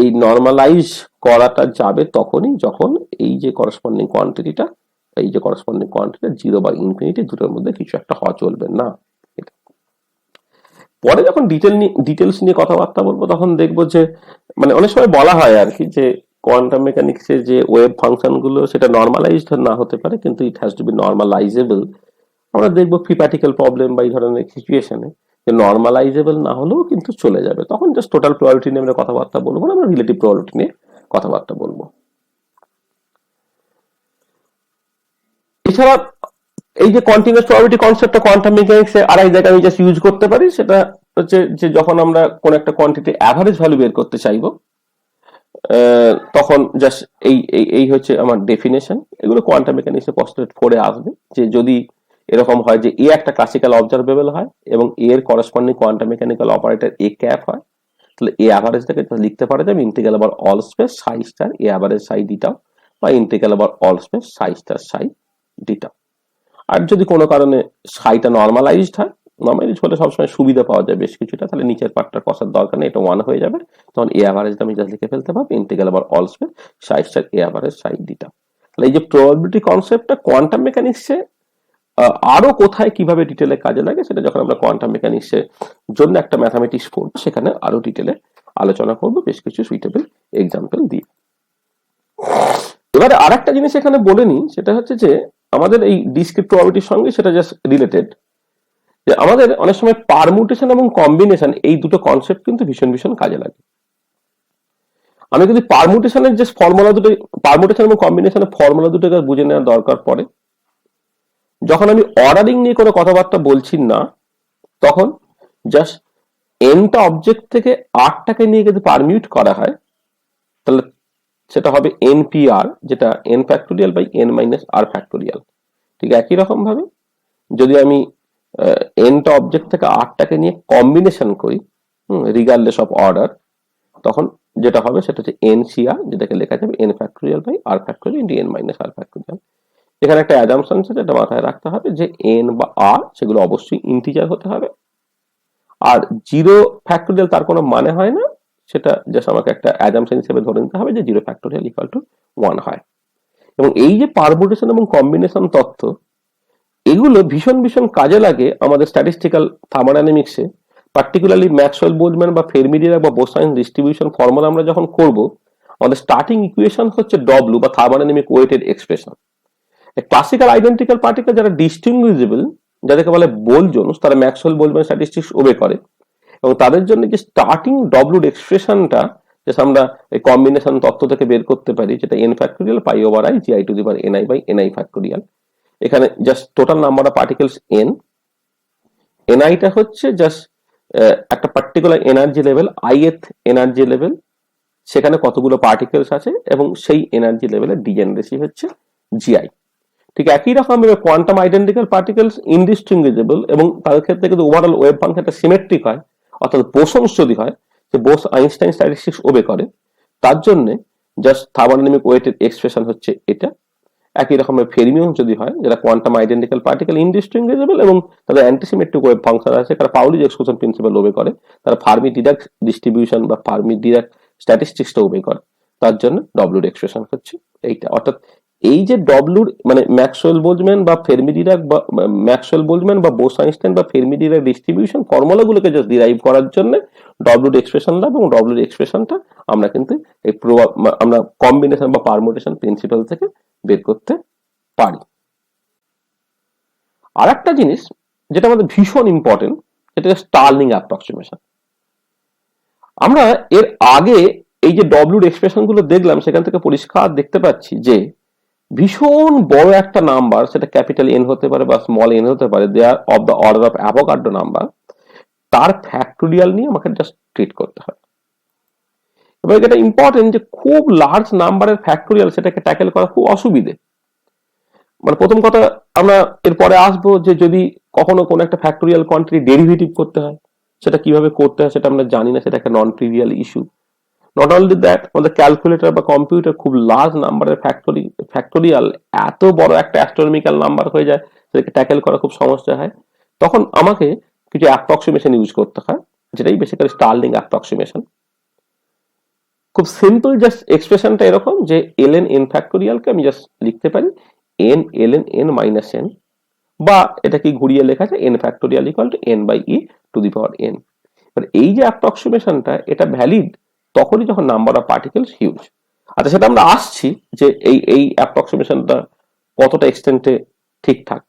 S2: এই নর্মালাইজ করাটা যাবে তখনই যখন এই যে করসপন্ডিং কোয়ান্টিটিটা 0 বা ইনফিনিটি দুটোর মধ্যে কিছু একটা হওয়া চলবে না। পরে যখন ডিটেলস নিয়ে কথাবার্তা বলবো তখন দেখবো যে মানে অনেক সময় বলা হয় আর কি যে কোয়ান্টাম মেকানিক্সের যে ওয়েভ ফাংশন গুলো সেটা নর্মালাইজড না হতে পারে, কিন্তু ইট হ্যাজ টু বি নর্মালাইজেবল। আমরা দেখবো ফ্রি পার্টিকেল প্রবলেম বা এই ধরনের সিচুয়েশনে যে নর্মালাইজেবল না হলেও কিন্তু চলে যাবে, তখন জাস্ট টোটাল প্রবাবিলিটি নিয়ে আমরা কথাবার্তা বলবো না, আমরা রিলেটিভ প্রবাবিলিটি নিয়ে কথাবার্তা বলবো। এছাড়া এই যে কন্টিনিউয়াস প্রবাবিলিটি কনসেপ্টটা কোয়ান্টাম মেকানিক্সে আরেক জায়গায় আমি জাস্ট ইউজ করতে পারি, সেটা হচ্ছে যে যখন আমরা কোন একটা কোয়ান্টিটি অ্যাভারেজ ভ্যালু বের করতে চাইবো তখন জাস্ট এই হচ্ছে আমার ডেফিনেশন। এগুলো কোয়ান্টাম মেকানিক্সে পস্টুলেট করে আসবে যে যদি এরকম হয় যে এ একটা ক্লাসিক্যাল অবজারভেবল হয় এবং এর corresponding quantum mechanical operator A cap হয়, তাহলে এ অ্যাভারেজটাকে লিখতে পারা যাবে integral over all space psi star A average psi d tau বা integral over all space psi star psi d tau. আর যদি কোনো কারণে সাইটা নর্মালাইজড হয়, নর্মালাইজ হলে সবসময় সুবিধা পাওয়া যায় বেশ কিছুটা, তাহলে নিচের পার্টটা কষার দরকার নেই, এটা 1 হয়ে যাবে, তখন এ অ্যাভারেজটা আমি জাস্ট লিখে ফেলতে পারবো integral over all space psi star A average psi d tau. তাহলে এই যে প্রবাবিলিটি কনসেপ্টটা কোয়ান্টাম মেকানিক্সে আরো কোথায় কিভাবে ডিটেলে কাজে লাগে সেটা যখন আমরা কোয়ান্টাম মেকানিক্সের জন্য একটা ম্যাথামেটিক্স পড়বো সেখানে আরো ডিটেলে আলোচনা করবো বেশ কিছু সুইটেবল এক্সাম্পল দিয়ে। এবারে আরেকটা জিনিস এখানে বলে নিই, সেটা হচ্ছে যে আমাদের এই ডিসক্রিট প্রবাবিলিটির সঙ্গে সেটা জাস্ট রিলেটেড, যে আমাদের অনেক সময় পারমুটেশন এবং কম্বিনেশন এই দুটো কনসেপ্ট কিন্তু ভীষণ ভীষণ কাজে লাগে। আমি যদি পারমুটেশনের যে ফর্মুলা দুটো, পারমুটেশন এবং কম্বিনেশনের ফর্মুলা দুটোকে বুঝে নেওয়ার দরকার পড়ে, যখন আমি অর্ডারিং নিয়ে কোনো কথাবার্তা বলছি না তখন জাস্ট এনটা অবজেক্ট থেকে আরটাকে নিয়ে যদি পারমিউট করা হয় তাহলে সেটা হবে npr, যেটা n factorial by n minus R factorial. ঠিক একই রকম ভাবে যদি আমি nটা অবজেক্ট থেকে আরটাকে নিয়ে কম্বিনেশন করি রিগার্ডলেস অফ অর্ডার, তখন যেটা হবে সেটা হচ্ছে ncr, যেটাকে লেখা যাবে n factorial by R factorial into n minus R factorial. এখানে একটা অ্যাজাম্পশন আছে যেটা মাথায় রাখতে হবে যে n বা r সেগুলো অবশ্যই ইন্টিজার হতে হবে, আর 0 ফ্যাক্টোরিয়াল তার কোনো মানে হয় না, সেটা জাস্ট আমাকে একটা অ্যাজাম্পশন হিসেবে ধরে নিতে হবে যে 0 ফ্যাক্টোরিয়াল ইকুয়াল টু 1 হয়। এবং এই যে পারমুটেশন এবং কম্বিনেশন তথ্য এগুলো ভীষণ ভীষণ কাজে লাগে আমাদের স্ট্যাটিস্টিক্যাল থার্মোডাইনামিক্সে পার্টিকুলারলি ম্যাক্সওয়েল বোলম্যান বা ফেরমি ডিরাক বা বোসাইন ডিস্ট্রিবিউশন ফর্মুলা আমরা যখন করব, আমাদের স্টার্টিং ইকুয়েশন হচ্ছে ডব্লিউ বা thermodynamic weighted expression. Classical identical particle যারা ডিস্টিংগুইজেবল, যাদেরকে বলে বোলজোনস, তারা ম্যাক্সওয়েল বোলম্যান স্ট্যাটিস্টিক্স ওবে করে, এবং তাদের জন্য যে স্টার্টিং ডব্লিউর এক্সপ্রেশনটা যেটা আমরা এই কম্বিনেশন তত্ত্ব থেকে বের করতে পারি, যেটা n factorial pi over i g i to the power n i by n i factorial. এখানে just total number of particles n, n আইটা হচ্ছে জাস্ট একটা particular energy level, i th energy level, সেখানে কতগুলো পার্টিকেলস আছে এবং সেই এনার্জি লেভেলের ডিজেনারেসি হচ্ছে জিআই। ঠিক একই রকম কোয়ান্টাম আইডেন্টিক্যাল পার্টিকেলস ইনডিস্টিংগুইজেবল এবং তাদের ক্ষেত্রে কিন্তু ওভারঅল ওয়েভ ফাংশনটা সিমেট্রিক হয়, অর্থাৎ বোসনস যদি হয়, যে বোস আইনস্টাইন স্ট্যাটিস্টিক্স ওবে করে, তার জন্য জাস্ট থার্মোডাইনামিক ওয়েটের এক্সপ্রেশন হচ্ছে এটা। একই রকমের ফেরমিয়ন যদি হয়, যারা কোয়ান্টাম আইডেন্টিক্যাল পার্টিকেল ইনডিস্টিংগুইজেবল এবং তাদের অ্যান্টিসিমেট্রিক ওয়েভ ফাংশন আছে, তারা পাউলিজ এক্সক্লুশন প্রিন্সিপাল ওবে করে, তারা ফার্মি ডিরাক ডিস্ট্রিবিউশন বা ফার্মি ডিরাক স্ট্যাটিস্টিক্সটা ওবে করে, তার জন্য ডব্লিউর এক্সপ্রেশন হচ্ছে এইটা। অর্থাৎ এই যে ডব্লিউর মানে ম্যাক্সওয়েল বোলজম্যান বা ফেরমি ডিরাক বা ম্যাক্সওয়েল বোলজম্যান বা বোস আইনস্টাইন বা ফেরমি ডিরাক ডিস্ট্রিবিউশন ফর্মুলাগুলোকে জাস্ট ডিরাইভ করার জন্য ডব্লিউর এক্সপ্রেশন লাগবে, এবং ডব্লিউর এক্সপ্রেশনটা আমরা কিন্তু এই আমরা কম্বিনেশন বা পারমুটেশন প্রিন্সিপাল থেকে বের করতে পারি। আর একটা জিনিস যেটা আমাদের ভীষণ ইম্পর্টেন্ট, সেটা স্টার্লিং অ্যাপ্রক্সিমেশন। আমরা এর আগে এই যে ডব্লিউর এক্সপ্রেশন গুলো দেখলাম, সেখান থেকে পরিষ্কার দেখতে পাচ্ছি যে ভীষণ বড় একটা নাম্বার, সেটা ক্যাপিটাল এন হতে পারে বা স্মল এন হতে পারে, they are of the order of Avogadro number, তার ফ্যাক্টোরিয়াল নিয়ে আমাকে জাস্ট ট্রিট করতে হয়। এবার এটা ইম্পর্টেন্ট যে খুব লার্জ নাম্বারের ফ্যাক্টোরিয়াল সেটাকে ট্যাকেল করা খুব অসুবিধে। মানে প্রথম কথা, আমরা এরপরে আসবো যে যদি কখনো কোনো একটা ফ্যাক্টোরিয়াল কোয়ান্টিটি ডেরিভেটিভ করতে হয়, সেটা কিভাবে করতে হয় সেটা আমরা জানি না, সেটা একটা non trivial issue. Not only that, আমাদের ক্যালকুলেটর বা কম্পিউটার খুব লার্জ নাম্বারের ফ্যাক্টোরিয়াল এত বড় একটা অ্যাস্ট্রোনমিক্যাল নাম্বার হয়ে যায়, সেটাকে ট্যাকেল করা খুব সমস্যা হয়। তখন আমাকে কিছু অ্যাপ্রক্সিমেশন ইউজ করতে হয়, যেটাই বেসিক্যালি স্টার্লিং অ্যাপ্রক্সিমেশন। খুব সিম্পল জাস্ট এক্সপ্রেশনটা এরকম যে ln n ফ্যাক্টোরিয়ালকে আমি জাস্ট লিখতে পারি n ln n minus n, বা এটা কি ঘুরিয়ে লেখা আছে n factorial equal to n by e to the power n। এই যে অ্যাপ্রক্সিমেশনটা, এটা ভ্যালিড তখনই যখন নাম্বার অফ পার্টিকেলস হিউজ। আচ্ছা, সেটা আমরা আসছি যে এই অ্যাপ্রক্সিমেশনটা কতটা এক্সটেন্টে ঠিকঠাক।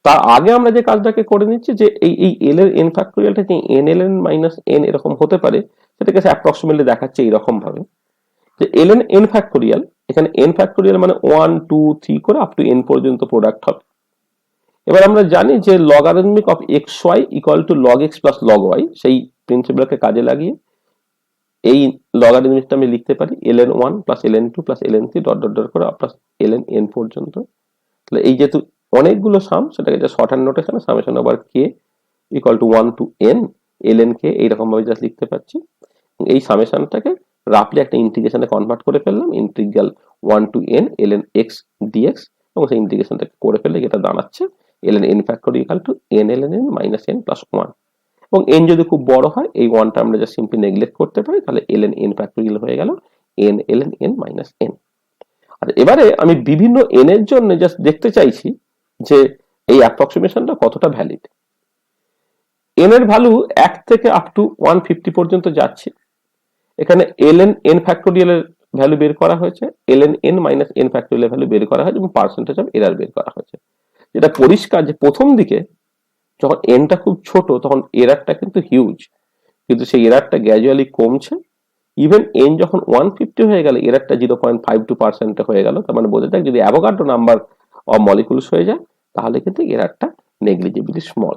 S2: তার আগে আমরা যে কাজটাকে করে নিচ্ছি যে এই এল এর এন ফ্যাক্টোরিয়ালটা যে N L N minus N এরকম হতে পারে, সেটাকে অ্যাপ্রক্সিমেটলি দেখাচ্ছে এইরকম ভাবে যে এল এন এন ফ্যাক্টোরিয়াল, এখানে এন ফ্যাক্টোরিয়াল মানে 1 2 3 করে আপ টু এন পর্যন্ত প্রোডাক্ট হবে। এবার আমরা জানি যে logarithmic of X Y equal to log X plus log Y, সেই প্রিন্সিপালকে কাজে লাগিয়ে এই লগারিদমিকটা আমি লিখতে পারি ln 1 plus ln 2 plus ln 3 dot dot dot করে প্লাস ln n পর্যন্ত। তাহলে এই যেহেতু অনেকগুলো সাম, সেটাকে যা শর্ট হ্যান্ড নোটেশনে summation over k equal to 1 to n ln k এইরকম ভাবে জাস্ট লিখতে পাচ্ছি। এই সামেশনটাকে রাফলি একটা ইন্টিগ্রেশনে কনভার্ট করে ফেললাম, integral 1 to n ln x dx, এবং সেই ইন্টিগ্রেশনটাকে করে ফেললে এটা দাঁড়াচ্ছে ln n factorial to n ln n minus n plus 1। এবং n যদি খুব বড় হয়, এই 1টা আমরা জাস্ট সিম্পলি নেগলেক্ট করতে পারি, তাহলে ln n ফ্যাক্টোরিয়াল হয়ে গেল n ln n minus n। আর এবারে আমি বিভিন্ন n এর জন্য জাস্ট দেখতে চাইছি যে এই অ্যাপ্রক্সিমেশনটা কতটা ভ্যালিড। n এর ভ্যালু 1 থেকে আপ টু 150 পর্যন্ত যাচ্ছে। এখানে ln n ফ্যাক্টোরিয়ালের ভ্যালু বের করা হয়েছে, ln n মাইনাস n ফ্যাক্টোরিয়ালের ভ্যালু বের করা হয়েছে, এবং পার্সেন্টেজ অফ এরার বের করা হয়েছে। যেটা পরিষ্কার যে প্রথম দিকে যখন এনটা খুব ছোট, তখন এরারটা কিন্তু হিউজ, কিন্তু সেই এরারটা গ্র্যাজুয়ালি কমছে। ইভেন এন যখন 150 হয়ে গেল, এরারটা 0.52% হয়ে গেল। তার মানে বোঝা যায় যদি অ্যাভোগাড্রো নাম্বার অফ মলিকুলস হয়ে যায়, তাহলে কিন্তু এরারটা নেগলিজিবলি স্মল।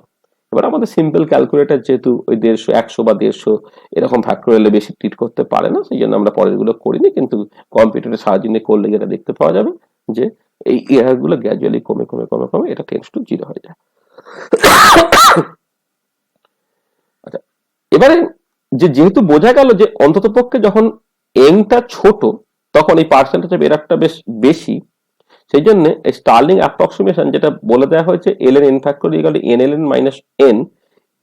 S2: এবার আমাদের সিম্পল ক্যালকুলেটর যেহেতু ওই 150 100 বা 150 এরকম ফ্যাক্টোরিয়ালে বেশি ট্রিট করতে পারে না, সেই জন্য আমরা পরের গুলো করিনি, কিন্তু কম্পিউটারের সাহায্যে করলে যেটা দেখতে পাওয়া যাবে যে এই এরার গুলো গ্র্যাজুয়ালি কমে কমে কমে কমে এটা টেন্ডস টু 0 হয়ে যায়। আচ্ছা, এবারে যেহেতু বোঝা গেল যে অন্ততপক্ষে যখন এনটা ছোট, তখন এই পার্সেন্টেজ অফ এরারটা বেশ বেশি, সেই জন্য স্টার্লিং অ্যাপ্রক্সিমেশন যেটা বলে দেওয়া হয়েছে ln n factorial n ln minus n,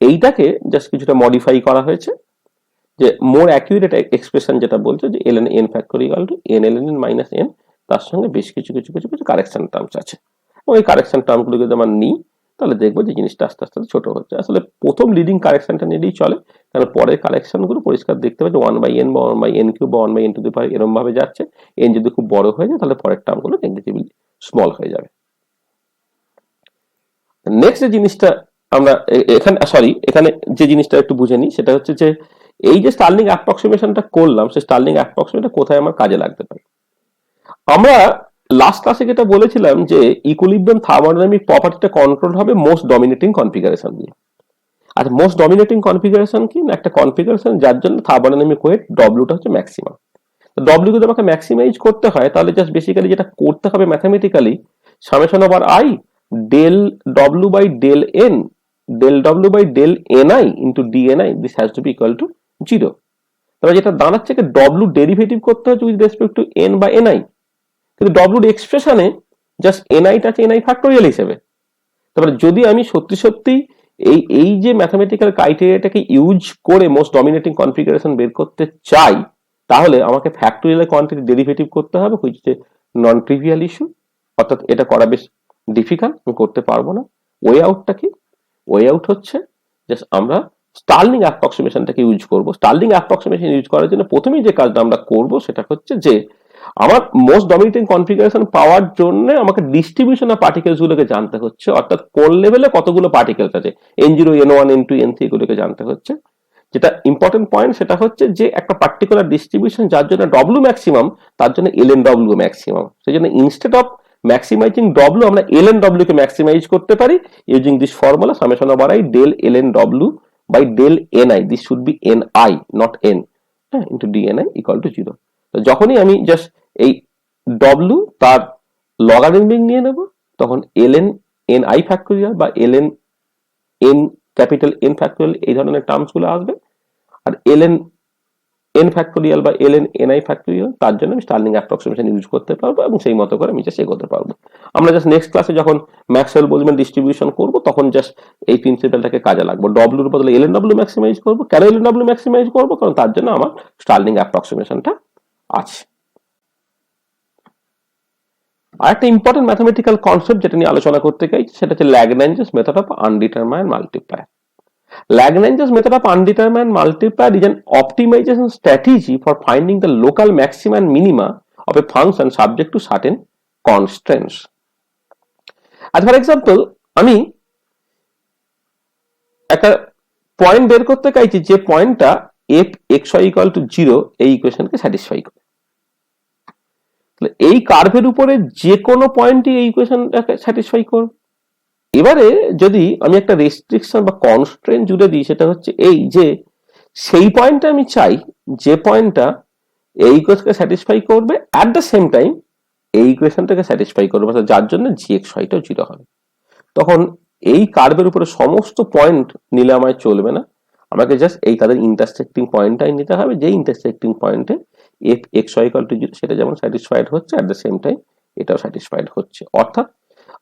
S2: এইটাকে জাস্ট কিছুটা মডিফাই করা হয়েছে, যে মোর অ্যাকিউরেট এক্সপ্রেশন যেটা বলছে যে ln n factorial to n ln n minus n, তার সঙ্গে বেশ কিছু কিছু কিছু কিছু কারেকশন টার্মস আছে, এবং এই কারেকশন টার্মগুলো যদি আমরা নিই, তাহলে দেখবো যে জিনিসটা আস্তে আস্তে ছোট হচ্ছে। আসলে প্রথম লিডিং কারেকশনটা নিয়েই চলে, কারণ পরের কারেকশন গুলো পরিষ্কার দেখতে পাচ্ছি 1/n বা 1/n কিউব বা 1/n টু দি পাওয়ার এরকম ভাবে যাচ্ছে। n যদি খুব বড় হয়ে যায় তাহলে পরের টার্ম গুলো নেগেটিভলি স্মল হয়ে যাবে। নেক্সট যে জিনিসটা আমরা এখানে যে জিনিসটা একটু বুঝে নিই সেটা হচ্ছে যে এই যে স্টার্লিং অ্যাপ্রক্সিমেশনটা করলাম, সেই স্টার্লিং অ্যাপ্রক্সিমেশনটা কোথায় আমার কাজে লাগতে পারে। আমরা লাস্ট ক্লাসে যেটা বলেছিলাম যে ইকুইলিব্রিয়াম থার্মোডাইনামিক প্রপার্টিটা কন্ট্রোল হবে মোস্ট ডমিনেটিং কনফিগারেশন দিয়ে। আর মোস্ট ডমিনেটিং কনফিগারেশন কি না, একটা কনফিগারেশন যার জন্য থার্মোডাইনামিক ওয়েট ডব্লিউটা হচ্ছে ম্যাক্সিমাম। তো ডব্লিউ যদি আমাকে ম্যাক্সিমাইজ করতে হয় তাহলে জাস্ট বেসিক্যালি যেটা করতে হবে mathematically, summation over I del W by del N, del W by del NI into DNI, this has to be equal to 0। তবে যেটা দাঁড়াচ্ছে ডব্লিউ ডেরিভেটিভ করতে হচ্ছে উইথ রেসপেক্ট টু এন বা এনআই, কিন্তু ডব্লিউর এক্সপ্রেশনে জাস্ট এনআইটা আছে এনআই ফ্যাক্টোরিয়াল হিসেবে। তারপরে যদি আমি সত্যি সত্যি এই যে ম্যাথামেটিক্যাল ক্রাইটেরিয়াটাকে ইউজ করে মোস্ট ডমিনেটিং কনফিগারেশন বের করতে চাই, তাহলে আমাকে ফ্যাক্টোরিয়াল কোয়ান্টিটি ডেরিভেটিভ করতে হবে, which is a non trivial issue. অর্থাৎ এটা করা বেশ ডিফিকাল্ট, আমি করতে পারবো না। ওয়ে আউটটা কি? ওয়ে আউট হচ্ছে জাস্ট আমরা স্টার্লিং অ্যাপ্রক্সিমেশনটাকে ইউজ করব। স্টার্লিং অ্যাপ্রক্সিমেশন ইউজ করার জন্য প্রথমেই যে কাজটা আমরা করব সেটা হচ্ছে যে আমার মোস্ট ডমিনেটিং কনফিগারেশন পাওয়ার জন্য আমাকে ডিস্ট্রিবিউশন অফ পার্টিকেলস গুলোকে জানতে হচ্ছে, অর্থাৎ কোন লেভেলে কতগুলো পার্টিকেলস আছে, n0 n1 n2 n3 এগুলোকে জানতে হচ্ছে। যেটা ইম্পর্টেন্ট পয়েন্ট সেটা হচ্ছে যে একটা পার্টিকুলার ডিস্ট্রিবিউশন যার জন্য ডব্লিউ ম্যাক্সিমাম তার জন্য ln ডব্লিউ ম্যাক্সিমাম। সেই জন্য ইনস্টেড অফ ম্যাক্সিমাইজিং ডব্লিউ আমরা ln ডব্লিউ কে ম্যাক্সিমাইজ করতে পারি using this formula summation over I del ln W by del ni, this should be ni not n, হ্যাঁ, ইন্টু dni ইকুয়াল টু 0। তো যখনই আমি জাস্ট এই ডব্লিউ তার লগারিদমিক নিয়ে নেব তখন ln ni ফ্যাক্টোরিয়াল বা ln n capital n factorial এই ধরনের টার্মস গুলো আসবে। আর ln n ফ্যাক্টোরিয়াল বা ln ni ফ্যাক্টোরিয়াল তার জন্য আমি স্টার্লিং অ্যাপ্রক্সিমেশন ইউজ করতে পারবো এবং সেই মতো করে আমি জাস্ট এগোতে পারবো। আমরা জাস্ট নেক্সট ক্লাসে যখন ম্যাক্সওয়েল বোলজম্যান ডিস্ট্রিবিউশন করব তখন জাস্ট এই প্রিন্সিপালটাকে কাজে লাগবো। ডব্লিউর বদলে ln ডব্লিউ ম্যাক্সিমাইজ করবো। কেন ln ডব্লিউ ম্যাক্সিমাইজ করবো? কারণ তার জন্য আমার স্টার্লিং অ্যাপ্রক্সিমেশনটা আছে। আর একটা ইম্পর্টেন্ট ম্যাথমেটিক্যাল কনসেপ্ট যেটা নিয়ে আলোচনা করতে চাই সেটা হচ্ছে Lagrange's method of আনডিটারমাইন্ড multiplier. Lagrange's method of undetermined multiplier is an optimization strategy for finding the local maxima and minima of a function subject to certain constraints. As for example, আমি একটা পয়েন্ট বের করতে চাইছি যে পয়েন্টটা f(xy = 0) এই ইকুয়েশনকে স্যাটিসফাই করে। এই কার্ভের উপরে যে কোনো পয়েন্টই এই ইকুয়েশনটাকে স্যাটিসফাই করবে। এবারে যদি আমি একটা রেস্ট্রিকশন বা কনস্ট্রেন্ট জুড়ে দিই সেটা হচ্ছে এই যে সেই পয়েন্টটা আমি চাই যে পয়েন্টটা এই ইকুয়েশনকে স্যাটিসফাই করবে অ্যাট দ্য সেম টাইম এই ইকুয়েশনটাকে স্যাটিসফাই করবে, যার জন্য gxyটাও 0 হবে। তখন এই কার্ভের উপরে সমস্ত পয়েন্ট নিলে আমায় চলবে না, আমাকে জাস্ট এই তাদের ইন্টারসেক্টিং পয়েন্টটাই নিতে হবে, যে ইন্টারসেক্টিং পয়েন্টে f(xy = 0) সেটা যেমন স্যাটিসফাইড হচ্ছে অ্যাট দ্য সেম টাইম এটাও স্যাটিসফাইড হচ্ছে। অর্থাৎ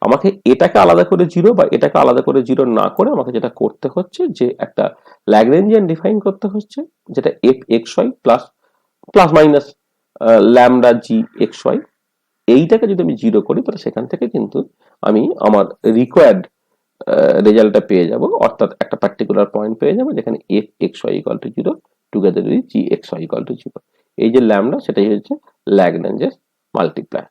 S2: আমাকে এটাকে আলাদা করে 0 বা এটাকে আলাদা করে 0 না করে আমাকে যেটা করতে হচ্ছে যে একটা ল্যাগ্রেঞ্জিয়ান ডিফাইন করতে হচ্ছে যেটা f(xy) plus minus lambda gxy, এইটাকে যদি আমি 0 করি তাহলে সেখান থেকে কিন্তু আমি আমার রিকোয়ার্ড রেজাল্টটা পেয়ে যাব, অর্থাৎ একটা পার্টিকুলার পয়েন্ট পেয়ে যাব যেখানে f(xy = 0) টুগেদার উইথ gxy = 0। এই যে ল্যামডা সেটাই হচ্ছে ল্যাগ্রেঞ্জেস মাল্টিপ্লায়ার।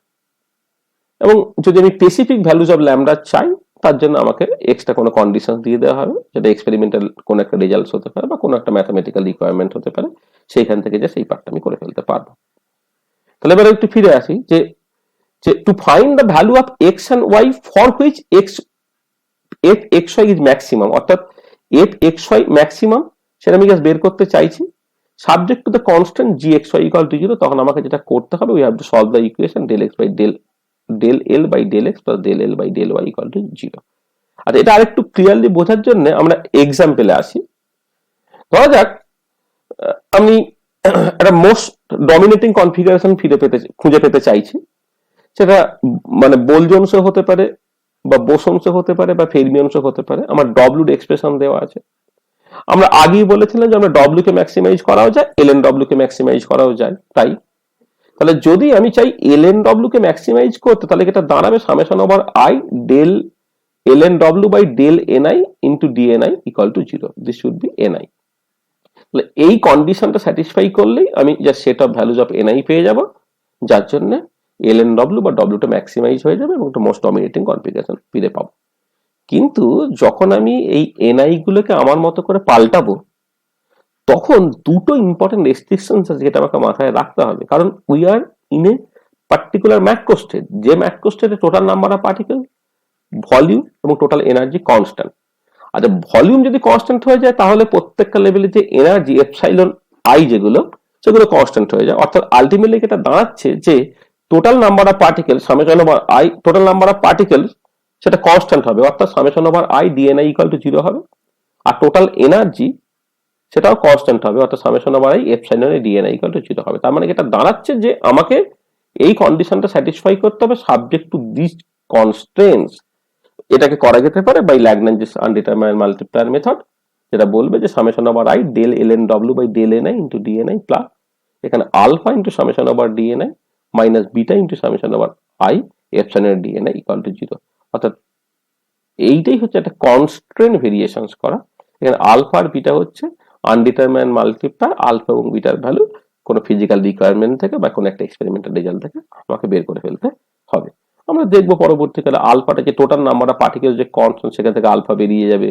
S2: এবং যদি আমি স্পেসিফিক ভ্যালুজ অফ ল্যামডা চাই তার জন্য আমাকে এক্সট্রা কোনো কন্ডিশন দিয়ে দেওয়া হবে, যেটা এক্সপেরিমেন্টাল কোনো একটা রেজাল্ট হতে পারে বা কোনো একটা ম্যাথমেটিক্যাল রিকোয়ারমেন্ট হতে পারে, সেইখান থেকে যে সেই পার্টটা আমি করে ফেলতে পারবো। তাহলে এবার একটু ফিরে আসি যে to find the value of X and Y for which f(xy) is maximum, অর্থাৎ f(xy) ম্যাক্সিমাম সেটা আমি জাস্ট বের করতে চাইছি subject to the constant gxy = 0। তখন আমাকে যেটা করতে হবে we have to solve the equation del x by del l by del x plus del l by del y = 0। আর এটা আরেকটু ক্লিয়ারলি বোঝার জন্য আমরা এক্সাম্পলে আসি। ধরা যাক আমি একটা মোস্ট ডমিনেটিং কনফিগারেশন খুঁজে পেতে চাইছি, সেটা মানে বোলজনস হতে পারে বা বোসনস হতে পারে বা ফেরমিয়নস হতে পারে। আমার ডব্লিউর এক্সপ্রেশন দেওয়া আছে। আমরা আগেই বলেছিলাম যে আমরা ডব্লিউ কে ম্যাক্সিমাইজ করাও যায়, ln ডব্লিউ কে ম্যাক্সিমাইজ করাও যায়। তাই তাহলে যদি আমি চাই ln ডব্লিউ কে ম্যাক্সিমাইজ করতে তাহলে এটা দাঁড়াবে summation over I del ln w by del ni into dni equal to 0. This should be ni. তাহলে এই কন্ডিশনটা স্যাটিসফাই করলেই আমি just set of values of ni পেয়ে যাব, যার জন্য ln w বা w টা ম্যাক্সিমাইজ হয়ে যাবে এবং একটা মোস্ট ডমিনেটিং কনফিগারেশন ফিরে পাবো। কিন্তু যখন আমি এই ni গুলোকে আমার মতো করে পাল্টাবো, তখন দুটো ইম্পর্টেন্ট রেস্ট্রিকশনস আছে যেটা আমাকে মাথায় রাখতে হবে, কারণ we are in a particular macro state, যে ম্যাক্রো স্টেটে total number of particle, volume এবং টোটাল এনার্জি কনস্ট্যান্ট। আচ্ছা, ভলিউম যদি কনস্ট্যান্ট হয়ে যায় তাহলে প্রত্যেকটা লেভেলে যে এনার্জি এপসাইলন আই যেগুলো সেগুলো কনস্ট্যান্ট হয়ে যায়। অর্থাৎ আলটিমেটলি এটা দাঁড়াচ্ছে যে total number of particle summation over I, total number of particle সেটা কনস্ট্যান্ট হবে, অর্থাৎ summation over I DNI equal to 0 হবে। আর টোটাল এনার্জি সেটাও কনস্ট্যান্ট হবে, অর্থাৎ summation over i epsilon DNI equal to 0 হবে। তার মানে এটা দাঁড়াচ্ছে যে আমাকে এই কন্ডিশনটা স্যাটিসফাই করতে হবে সাবজেক্ট টু দিস কনস্ট্রেন্টস। এটাকে করা যেতে পারে by Lagrange undetermined multiplier method, যেটা বলবে যে summation over I del ln w by del ni into dni plus এখানে alpha into summation over dni minus beta into summation over i epsilon dni equal to 0। অর্থাৎ এইটাই হচ্ছে একটা কনস্ট্রেন্ট ভেরিয়েশনস করা। এখানে আলফা আর বিটা হচ্ছে আনডিটারমাইন্ড মাল্টিপ্লায়ার, আলফা এবং বিটার ভ্যালু কোনো ফিজিক্যাল রিকোয়ারমেন্ট থেকে বা কোনো একটা এক্সপেরিমেন্টাল রেজাল্ট থেকে আমাকে বের করে ফেলতে হবে। আমরা দেখবো পরবর্তীকালে আলফাটা যে টোটাল নাম্বার অফ পার্টিকেল যে কনস্ট্যান্ট সেখান থেকে আলফা বেরিয়ে যাবে,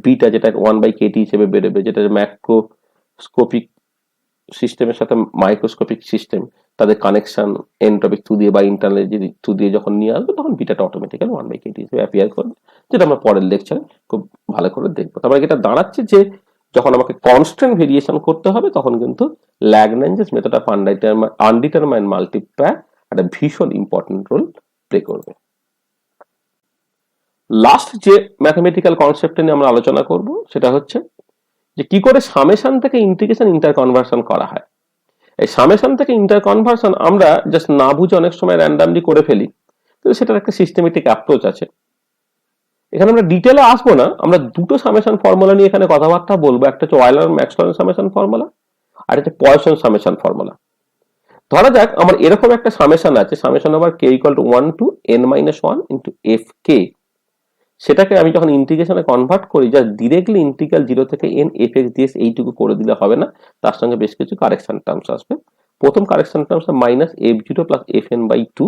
S2: বিটা যেটা 1/kT হিসেবে বেরোবে, যেটা ম্যাক্রোস্কোপিক সিস্টেমের সাথে মাইক্রোস্কোপিক সিস্টেম তাদের কানেকশন এন্ট্রপিক থ্রু দিয়ে বা ইন্টারনাল থ্রু দিয়ে যখন নিয়ে আসবে তখন বিটাটা অটোমেটিক্যালি 1/kT হিসেবে অ্যাপিয়ার করবে, যেটা আমরা পরের লেকচারে খুব ভালো করে দেখবো। তারপরে এটা দাঁড়াচ্ছে যে যখন আমাকে কনস্ট্যান্ট ভেরিয়েশন করতে হবে তখন কিন্তু ল্যাগরেঞ্জেস মেথড অফ আনডিটারমাইন্ড মাল্টিপ্লায়ার একটা ভীষণ ইম্পর্টেন্ট রোল প্লে করবে। লাস্ট যে ম্যাথমেটিক্যাল কনসেপ্ট নিয়ে আমরা আলোচনা করব সেটা হচ্ছে যে কি করে সামেশন থেকে ইন্টিগ্রেশন ইন্টারকনভার্সন করা হয়। এই সামেশন থেকে ইন্টারকনভার্সন আমরা জাস্ট না বুঝে অনেক সময় র্যান্ডামলি করে ফেলি, কিন্তু সেটার একটা সিস্টেমেটিক অ্যাপ্রোচ আছে। এখানে আমরা ডিটেলে আসবো না, আমরা দুটো সামেশন ফর্মুলা নিয়ে এখানে কথাবার্তা বলবো। একটা হচ্ছে ওয়েলার ম্যাক্সওয়েল সামেশন ফর্মুলা আর একটা পয়সন সামেশন ফর্মুলা। ধরা যাক আমার এরকম একটা সামেশন আছে, summation over k equal to 1 to n-1 into f k. সেটাকে আমি যখন ইন্টিগ্রেশনে কনভার্ট করি, যা ডিরেক্টলি ইন্টিগ্রাল 0 থেকে n fx ds এইটুকু করে দিলে হবে না, তার সঙ্গে বেশ কিছু কারেকশন টার্মস আসবে। প্রথম correction terms minus f0 plus fn/2,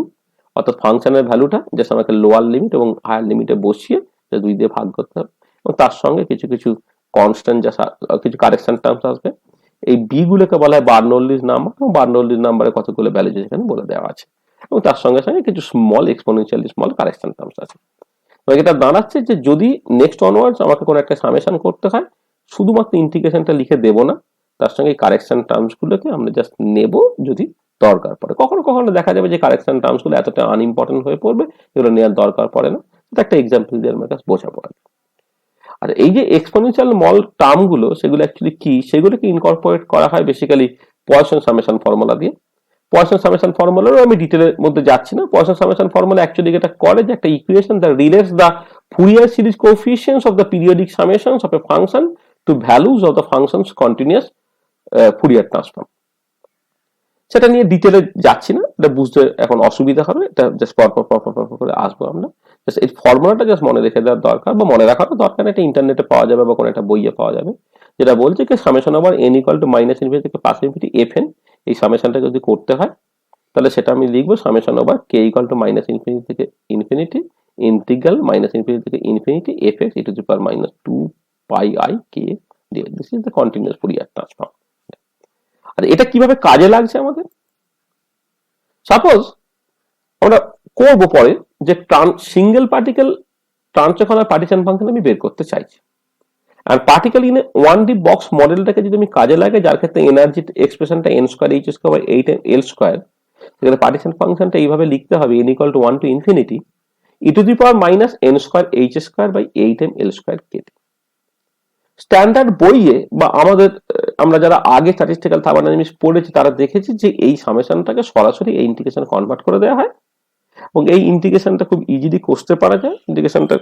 S2: অর্থাৎ ফাংশনের ভ্যালুটা জাস্ট আমাকে লোয়ার লিমিট এবং হায়ার লিমিটে বসিয়ে 2 দিয়ে ভাগ করতে হবে, এবং তার সঙ্গে কিছু কিছু কনস্ট্যান্ট যা কিছু কারেকশন টার্মস আসবে। এই বি গুলোকে বলা হয় বার্নৌলিস নাম্বার, এবং বার্নৌলিস নাম্বারে কতগুলো ভ্যালু এখানে বলে দেওয়া আছে, এবং তার সঙ্গে সঙ্গে কিছু small exponentially small correction terms আছে। এটা দাঁড়াচ্ছে যে যদি নেক্সট অনওয়ার্ডস আমাকে কোনো একটা সামেশন করতে হয়, শুধুমাত্র ইন্টিগ্রেশনটা লিখে দেবো না, তার সঙ্গে কারেকশন টার্মস গুলোকে আমরা জাস্ট নেব যদি দরকার পড়ে। কখনো কখনো দেখা যাবে যে কারেকশন টার্মস গুলো এতটা আনইম্পর্টেন্ট হয়ে পড়বে, এগুলো নেওয়ার দরকার পড়ে না। এটা একটা এক্সাম্পল দিয়ে আমার কাছে বোঝা পড়ে। আর এই যে এক্সপোনেনশিয়াল স্মল টার্ম গুলো, সেগুলো অ্যাকচুয়ালি কি, সেগুলোকে ইনকর্পোরেট করা হয় বেসিক্যালি পয়সন সামেশন ফর্মুলা দিয়ে। পয়সন সামেশন ফর্মুলারও আমি ডিটেলের মধ্যে যাচ্ছি না। পয়সন সামেশন ফর্মুলা অ্যাকচুয়ালি এটা করে যে একটা equation that relates the Fourier series coefficients of the periodic summations of a function to values of the function's continuous Fourier transform. সেটা নিয়ে ডিটেলে যাচ্ছি না, এটা বুঝতে এখন অসুবিধা হবে, এটা জাস্ট পরপর করে আসবো আমরা। জাস্ট এই ফর্মুলাটা জাস্ট মনে রেখে দেওয়ার দরকার, বা মনে রাখারও দরকার, এটা ইন্টারনেটে পাওয়া যাবে বা কোনো একটা বইয়ে পাওয়া যাবে, যেটা বলছে কি summation over n equal to minus infinity থেকে প্লাস ইনফিনিটি fn। এই সামেশনটা যদি করতে হয় তাহলে সেটা আমি লিখবো summation over k equal to minus infinity থেকে ইনফিনিটি ইন্টিগ্রাল মাইনাস ইনফিনিটি থেকে infinity fx e to the power minus 2 pi i k dx। This is the continuous Fourier transform. আর এটা কিভাবে কাজে লাগছে আমাদের, সাপোজ আমরা করবো পরে যে single particle transformer partition function আমি বের করতে চাইছি, আর পার্টিকেল ইন 1D বক্স মডেলটাকে যদি আমি কাজে লাগে, যার ক্ষেত্রে এনার্জি এক্সপ্রেশনটা n square h square by 8 l square, সেখানে পার্টিশন ফাংশনটা এইভাবে লিখতে হবে n equal to 1 to infinity e to the power minus n square h square by 8 l square kt। Standard বইয়ে বা আমরা যারা আগে স্ট্যাটিস্টিক্যাল থার্মোডাইনামিক্স পড়েছি তারা দেখেছি যে এই সামেশনটাকে সরাসরি এই ইন্টিগ্রেশন কনভার্ট করে দেওয়া হয়, এবং এই ইন্টিগ্রেশনটা খুব ইজিলি করতে পারা যায়। ইন্টিগ্রেশনটা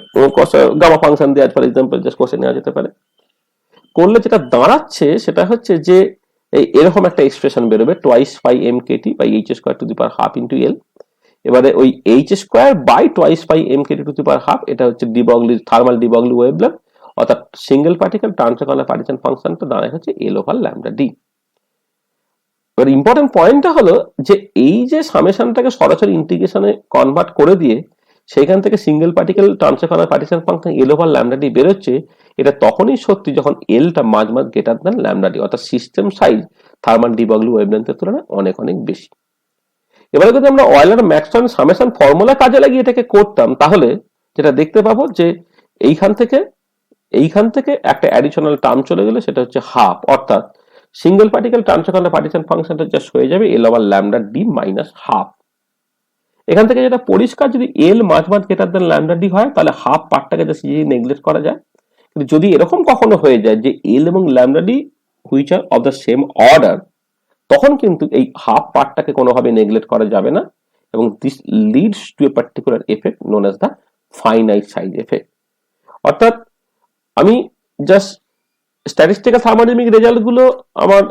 S2: গামা ফাংশন দিয়ে ফর এক্সাম্পল জাস্ট কষে নেওয়া যেতে পারে। করলে যেটা দাঁড়াচ্ছে সেটা হচ্ছে যে এরকম একটা এক্সপ্রেশন বেরোবে, twice pi m kt by h square to the power half into l। এবারে ওই H square by twice pi M K to the power half, এটা হচ্ছে ডিবগলি থার্মাল ডিবগলি ওয়েভলেন্থ, অর্থাৎ সিঙ্গেল পার্টিকেল ট্রান্সফার পার্টিশন ফাংশনটা দাঁড়ায় হচ্ছে এল ওভার ল্যামডা ডি। এবার ইম্পর্টেন্ট পয়েন্টটা হলো যে এই যে সামেশনটাকে সরাসরি ইন্টিগ্রেশনে কনভার্ট করে দিয়ে সেখান থেকে single particle transfer partition function L over lambda D বেরোচ্ছে, এটা তখনই সত্যি যখন এলটা much greater than lambda D, অর্থাৎ সিস্টেম সাইজ থার্মাল ডিবগলি ওয়েভলেন্থের তুলনায় অনেক অনেক বেশি। এবারে যদি আমরা অয়েলার ম্যাক্সওয়েল সামেশন ফর্মুলা কাজে লাগিয়ে এটাকে করতাম, তাহলে যেটা দেখতে পাবো যে এইখান থেকে একটা অ্যাডিশনাল টার্ম চলে গেলে সেটা হচ্ছে হাফ, অর্থাৎ সিঙ্গেল পার্টিকেল ট্রান্সফার পার্টিশন ফাংশনটা জাস্ট হয়ে যাবে L over lambda D minus half. এখান থেকে যেটা পরিষ্কার, যদি এল মাঝ গ্রেটার দ্যান ল্যামডা ডি হয় তাহলে হাফ পার্টটাকে জাস্ট নেগলেক্ট করা যায়। কিন্তু যদি এরকম কখনো হয়ে যায় যে এল এবং lambda D which are of the same order, তখন কিন্তু এই হাফ পার্টটাকে কোনোভাবে নেগলেক্ট করা যাবে না, এবং this leads to a particular effect known as the finite size effect. অর্থাৎ আমি জাস্ট স্ট্যাটিস্টিক্যাল থার্মোডাইনামিক রেজাল্ট গুলো আমার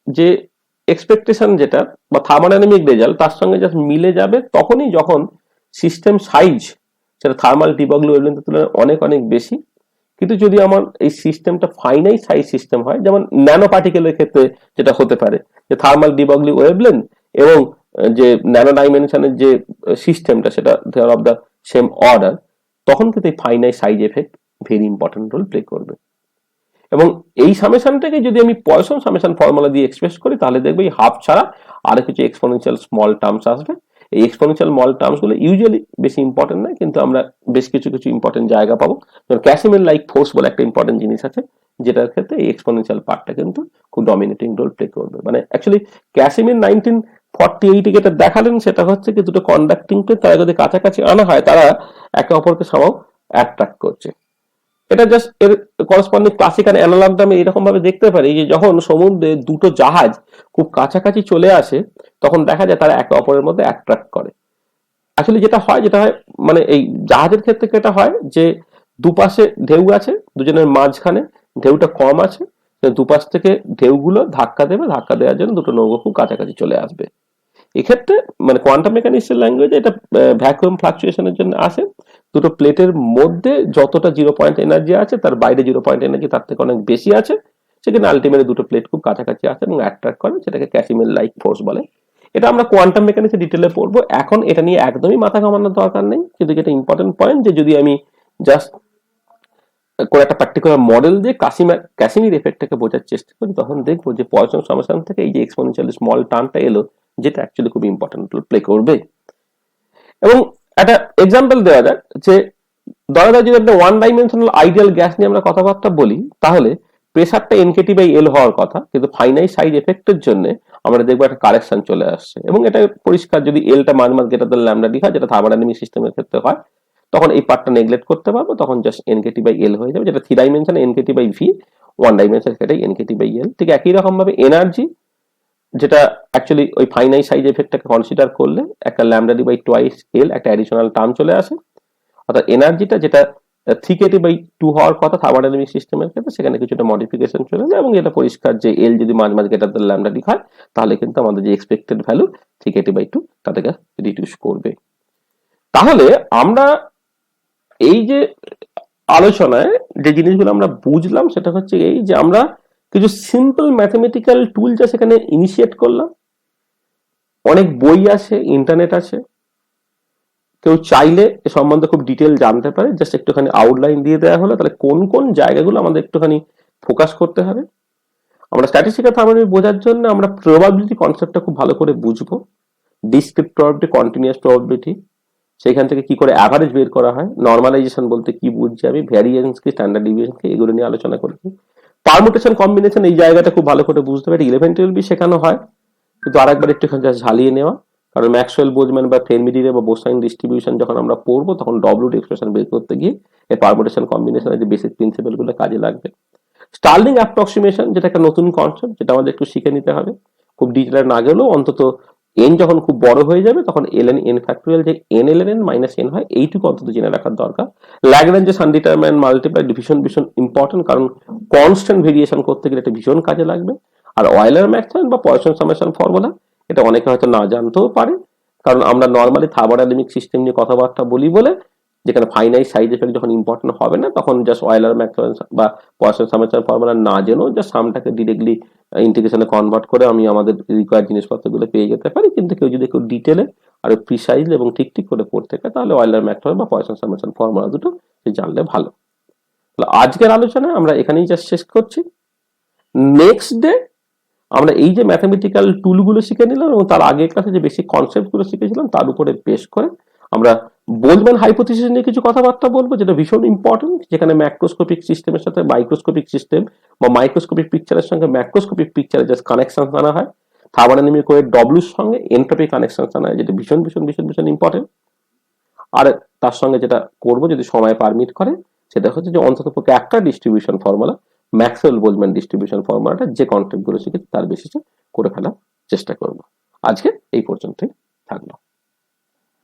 S2: যে এক্সপেকটেশন যেটা বা থার্মোডাইনামিক রেজাল্ট তার সঙ্গে জাস্ট মিলে যাবে তখনই যখন সিস্টেম সাইজ সেটা থার্মাল ডিবগলি ওয়েভলেন্থের তুলনায় অনেক অনেক বেশি। কিন্তু যদি আমার এই সিস্টেমটা ফাইনাইট সাইজ সিস্টেম হয়, যেমন ন্যানো পার্টিকেলের ক্ষেত্রে যেটা হতে পারে যে থার্মাল ডিবগলি ওয়েভলেন্থ এবং যে ন্যানো ডাইমেনশনের যে সিস্টেমটা সেটা they're of the same order, তখন কিন্তু এই finite size effect very important role play করবে। এবং এই সামেশনটাকে যদি আমি পয়সন সামেশন ফর্মুলা দিয়ে এক্সপ্রেস করি, তাহলে দেখবো এই হাফ ছাড়া আরো কিছু এক্সপোনেনশিয়াল স্মল টার্মস আসবে। এই এক্সপোনেনশিয়াল স্মল টার্মস গুলো ইউজুয়ালি বেশি ইম্পর্টেন্ট নয়, কিন্তু আমরা বেশ কিছু ইম্পর্টেন্ট জায়গা পাবো। যেমন ক্যাসিমির লাইক ফোর্স বলে একটা ইম্পর্টেন্ট জিনিস আছে, যেটার ক্ষেত্রে এই এক্সপোনেনশিয়াল পার্টটা কিন্তু খুব ডমিনেটিং রোল প্লে করবে। মানে অ্যাকচুয়ালি ক্যাসিমির 1948 যেটা দেখালেন সেটা হচ্ছে কি দুটো কন্ডাক্টিং প্লেট তারা যদি কাছাকাছি আনা হয় তারা একে অপরকে সমাও অ্যাট্রাক্ট করছে। এটা জাস্ট এর করসপন্ডিং ক্লাসিক্যাল অ্যানালগটা আমি এরকম ভাবে দেখতে পারি যে যখন সমুদ্রে দুটো জাহাজ খুব কাছাকাছি চলে আসে তখন দেখা যায় তারা একে অপরের মধ্যে অ্যাট্রাক্ট করে। আসলে যেটা হয় মানে এই জাহাজের ক্ষেত্রে যেটা হয় যে দুপাশে ঢেউ আছে, দুজনের মাঝখানে ঢেউটা কম আছে, দুপাশ থেকে ঢেউগুলো ধাক্কা দেবে, ধাক্কা দেওয়ার জন্য দুটো নৌকো খুব কাছাকাছি চলে আসবে। এক্ষেত্রে মানে কোয়ান্টাম মেকানিক্সের ল্যাঙ্গুয়েজে এটা ভ্যাকুয়াম ফ্লাকচুয়েশনের জন্য আসে। দুটো প্লেটের মধ্যে যতটা 0 পয়েন্ট এনার্জি আছে তার বাইরে 0 পয়েন্ট এনার্জি তার থেকে অনেক বেশি আছে, সেখানে আলটিমেটলি দুটো প্লেট খুব কাছাকাছি আসে এবং অ্যাট্রাক্ট করে, সেটাকে ক্যাসিমির লাইক ফোর্স বলে। এটা আমরা কোয়ান্টাম মেকানিক্সে ডিটেলে পড়বো, এখন এটা নিয়ে একদমই মাথা ঘামানোর দরকার নেই। কিন্তু যেটা ইম্পর্টেন্ট পয়েন্ট যে যদি আমি জাস্ট করে একটা পার্টিকুলার মডেল দিয়ে ক্যাসিমির এফেক্টটাকে বোঝার চেষ্টা করি, তখন দেখবো যে পয়সন সামেশন থেকে এই যে এক্সপোনেনশিয়াল স্মল টার্মটা এলো, যেটা অ্যাকচুয়ালি খুব ইম্পর্টেন্ট রোল প্লে করবে। এবং একটা এক্সাম্পল দেওয়া যাক যে ধরা যায় যদি একটা ওয়ান ডাইমেনশনাল আইডিয়াল গ্যাস নিয়ে আমরা কথাবার্তা বলি, তাহলে প্রেসারটা এনকেটি বাই এল হওয়ার কথা, কিন্তু ফাইনাইট সাইজ এফেক্টের জন্য আমরা দেখবো একটা কারেকশন চলে আসছে। এবং এটা পরিষ্কার যদি এলটা much greater than lambda D হয়, যেটা থার্মোডাইনামিক সিস্টেমের ক্ষেত্রে হয়, তখন এই পার্টটা নেগলেক্ট করতে পারবো, তখন জাস্ট এনকেটি বাই এল হয়ে যাবে, যেটা 3 ডাইমেনশন এনকেটি বাই ভি, 1 ডাইমেনশন সেটাই এনকেটি বাই এল। ঠিক একই রকম ভাবে এনার্জি, যেটা অ্যাকচুয়ালি ওই ফাইনাইট সাইজ এফেক্টটাকে কনসিডার করলে একটা ল্যামডা ডি বাই টোয়াইস এল একটা অ্যাডিশনাল টার্ম চলে আসে, অর্থাৎ এনার্জিটা যেটা 3kT বাই 2 হওয়ার কথা থার্মোডাইনামিক সিস্টেমের ক্ষেত্রে, সেখানে কিছুটা মডিফিকেশন চলে যায়। এবং এটা পরিষ্কার যে এল যদি মাঝ গ্রেটার দ্যান ল্যামডা ডি হয়, তাহলে কিন্তু আমাদের যে এক্সপেক্টেড ভ্যালু 3kT বাই 2 তাদেরকে রিডিউস করবে। তাহলে আমরা এই যে আলোচনায় যে জিনিসগুলো আমরা বুঝলাম সেটা হচ্ছে এই যে আমরা কিছু সিম্পল ম্যাথমেটিক্যাল টুল যা সেখানে ইনিশিয়েট করলাম। অনেক বই আছে, ইন্টারনেট আছে, কেউ চাইলে এ সম্বন্ধে খুব ডিটেল জানতে পারে, জাস্ট একটুখানি আউটলাইন দিয়ে দেওয়া হলো তাহলে কোন কোন জায়গাগুলো আমাদের একটুখানি ফোকাস করতে হবে। আমরা স্ট্যাটিস্টিক্যাল থার্মোডাইনামিক্স বোঝার জন্য আমরা প্রবাবিলিটি কনসেপ্টটা খুব ভালো করে বুঝবো, ডিসক্রিট প্রবাবিলিটি, কন্টিনিউয়াস প্রবাবিলিটি, সেখান থেকে কি করে অ্যাভারেজ বের করা হয়, নর্মালাইজেশন বলতে কি বুঝছি আমি, ভ্যারিয়েন্স কি, স্ট্যান্ডার্ড ডিভিয়েশন কি, এগুলো নিয়ে আলোচনা করেছি। পারমুটেশন কম্বিনেশন এই জায়গাটা খুব ভালো করে বুঝতে হবে, 11-12 শেখানো হয়, কিন্তু আরেকবার একটুখানি জাস্ট ঝালিয়ে নেওয়া, কারণ ম্যাক্সওয়েল বোলজম্যান বা ফেরমি-ডিরে বা বোসাইন ডিস্ট্রিবিউশন যখন আমরা পড়বো তখন ডব্লিউটি এক্সপ্রেশন বের করতে গিয়ে এই পারমুটেশন কম্বিনেশনের যে বেসিক প্রিন্সিপাল গুলো কাজে লাগবে। স্টার্লিং অ্যাপ্রক্সিমেশন যেটা একটা নতুন কনসেপ্ট, যেটা আমাদের একটু শিখে নিতে হবে, খুব ডিটেলে না গেলেও অন্তত এন যখন খুব বড় হয়ে যাবে তখন এলএন এন ফ্যাক্টোরিয়াল যে এন এলএন মাইনাস এন হয়, এইটুকু অন্তত জেনে রাখার দরকার। ল্যাগ্রেঞ্জেস আনডিটারমাইন্ড মাল্টিপ্লাই ভীষণ ইম্পর্টেন্ট, কারণ কনস্ট্যান্ট ভেরিয়েশন করতে গেলে এটা ভীষণ কাজে লাগবে। আর অয়েলার ম্যাক্সওয়েল বা পয়সন সামেশন ফর্মুলা, এটা অনেকে হয়তো না জানতেও পারে, কারণ আমরা নর্মালি থার্মোডাইনামিক সিস্টেম নিয়ে কথাবার্তা বলি বলে, যেখানে ফাইনাইট সাইজ এফেক্ট যখন ইম্পর্টেন্ট হবে না, তখন জাস্ট অয়েলার ম্যাক্সওয়েল বা পয়সন সামেশন ফর্মুলা না জেনেও জাস্ট সামটাকে ডিরেক্টলি ইন্টিগ্রেশনে কনভার্ট করে আমি আমাদের রিকোয়ার্ড জিনিসপত্রগুলো পেয়ে যেতে পারি। কিন্তু কেউ যদি একটু ডিটেলে আর প্রিসাইজলি এবং ঠিক ঠিক করে পড়তে চায়, তাহলে অয়েলার ম্যাক্সওয়েল বা পয়সন সামেশন ফর্মুলা দুটো সে জানলে ভালো। তাহলে আজকের আলোচনা আমরা এখানেই জাস্ট শেষ করছি। নেক্সট ডে আমরা এই যে ম্যাথমেটিক্যাল টুলগুলো শিখে নিলাম এবং তার আগের ক্লাসে যে বেসিক কনসেপ্টগুলো শিখেছিলাম, তার উপরে বেস করে আমরা বোলম্যান হাইপোথিসিস নিয়ে কিছু কথাবার্তা বলবো, যেটা ভীষণ ইম্পর্টেন্ট, যেখানে ম্যাক্রোস্কোপিক সিস্টেমের সাথে মাইক্রোস্কোপিক সিস্টেম বা মাইক্রোস্কোপিক পিকচারের সঙ্গে ম্যাক্রোস্কোপিক পিকচারের জাস্ট কানেকশন আনা হয়, থার্মোডাইনামিক ওয়েভ ডব্লিউর সঙ্গে এনট্রপি কানেকশন আনা হয়, যেটা ভীষণ ভীষণ ভীষণ ভীষণ ইম্পর্টেন্ট। আর তার সঙ্গে যেটা করবো যদি সময় পারমিট করে, সেটা হচ্ছে যে অন্তত পক্ষে একটা ডিস্ট্রিবিউশন ফর্মুলা, ম্যাক্সওয়েল বোলম্যান ডিস্ট্রিবিউশন ফর্মুলাটা যে কনসেপ্টগুলো শিখেছি তার বেসিসে করে ফেলার চেষ্টা করব। আজকে এই পর্যন্তই থাকলো।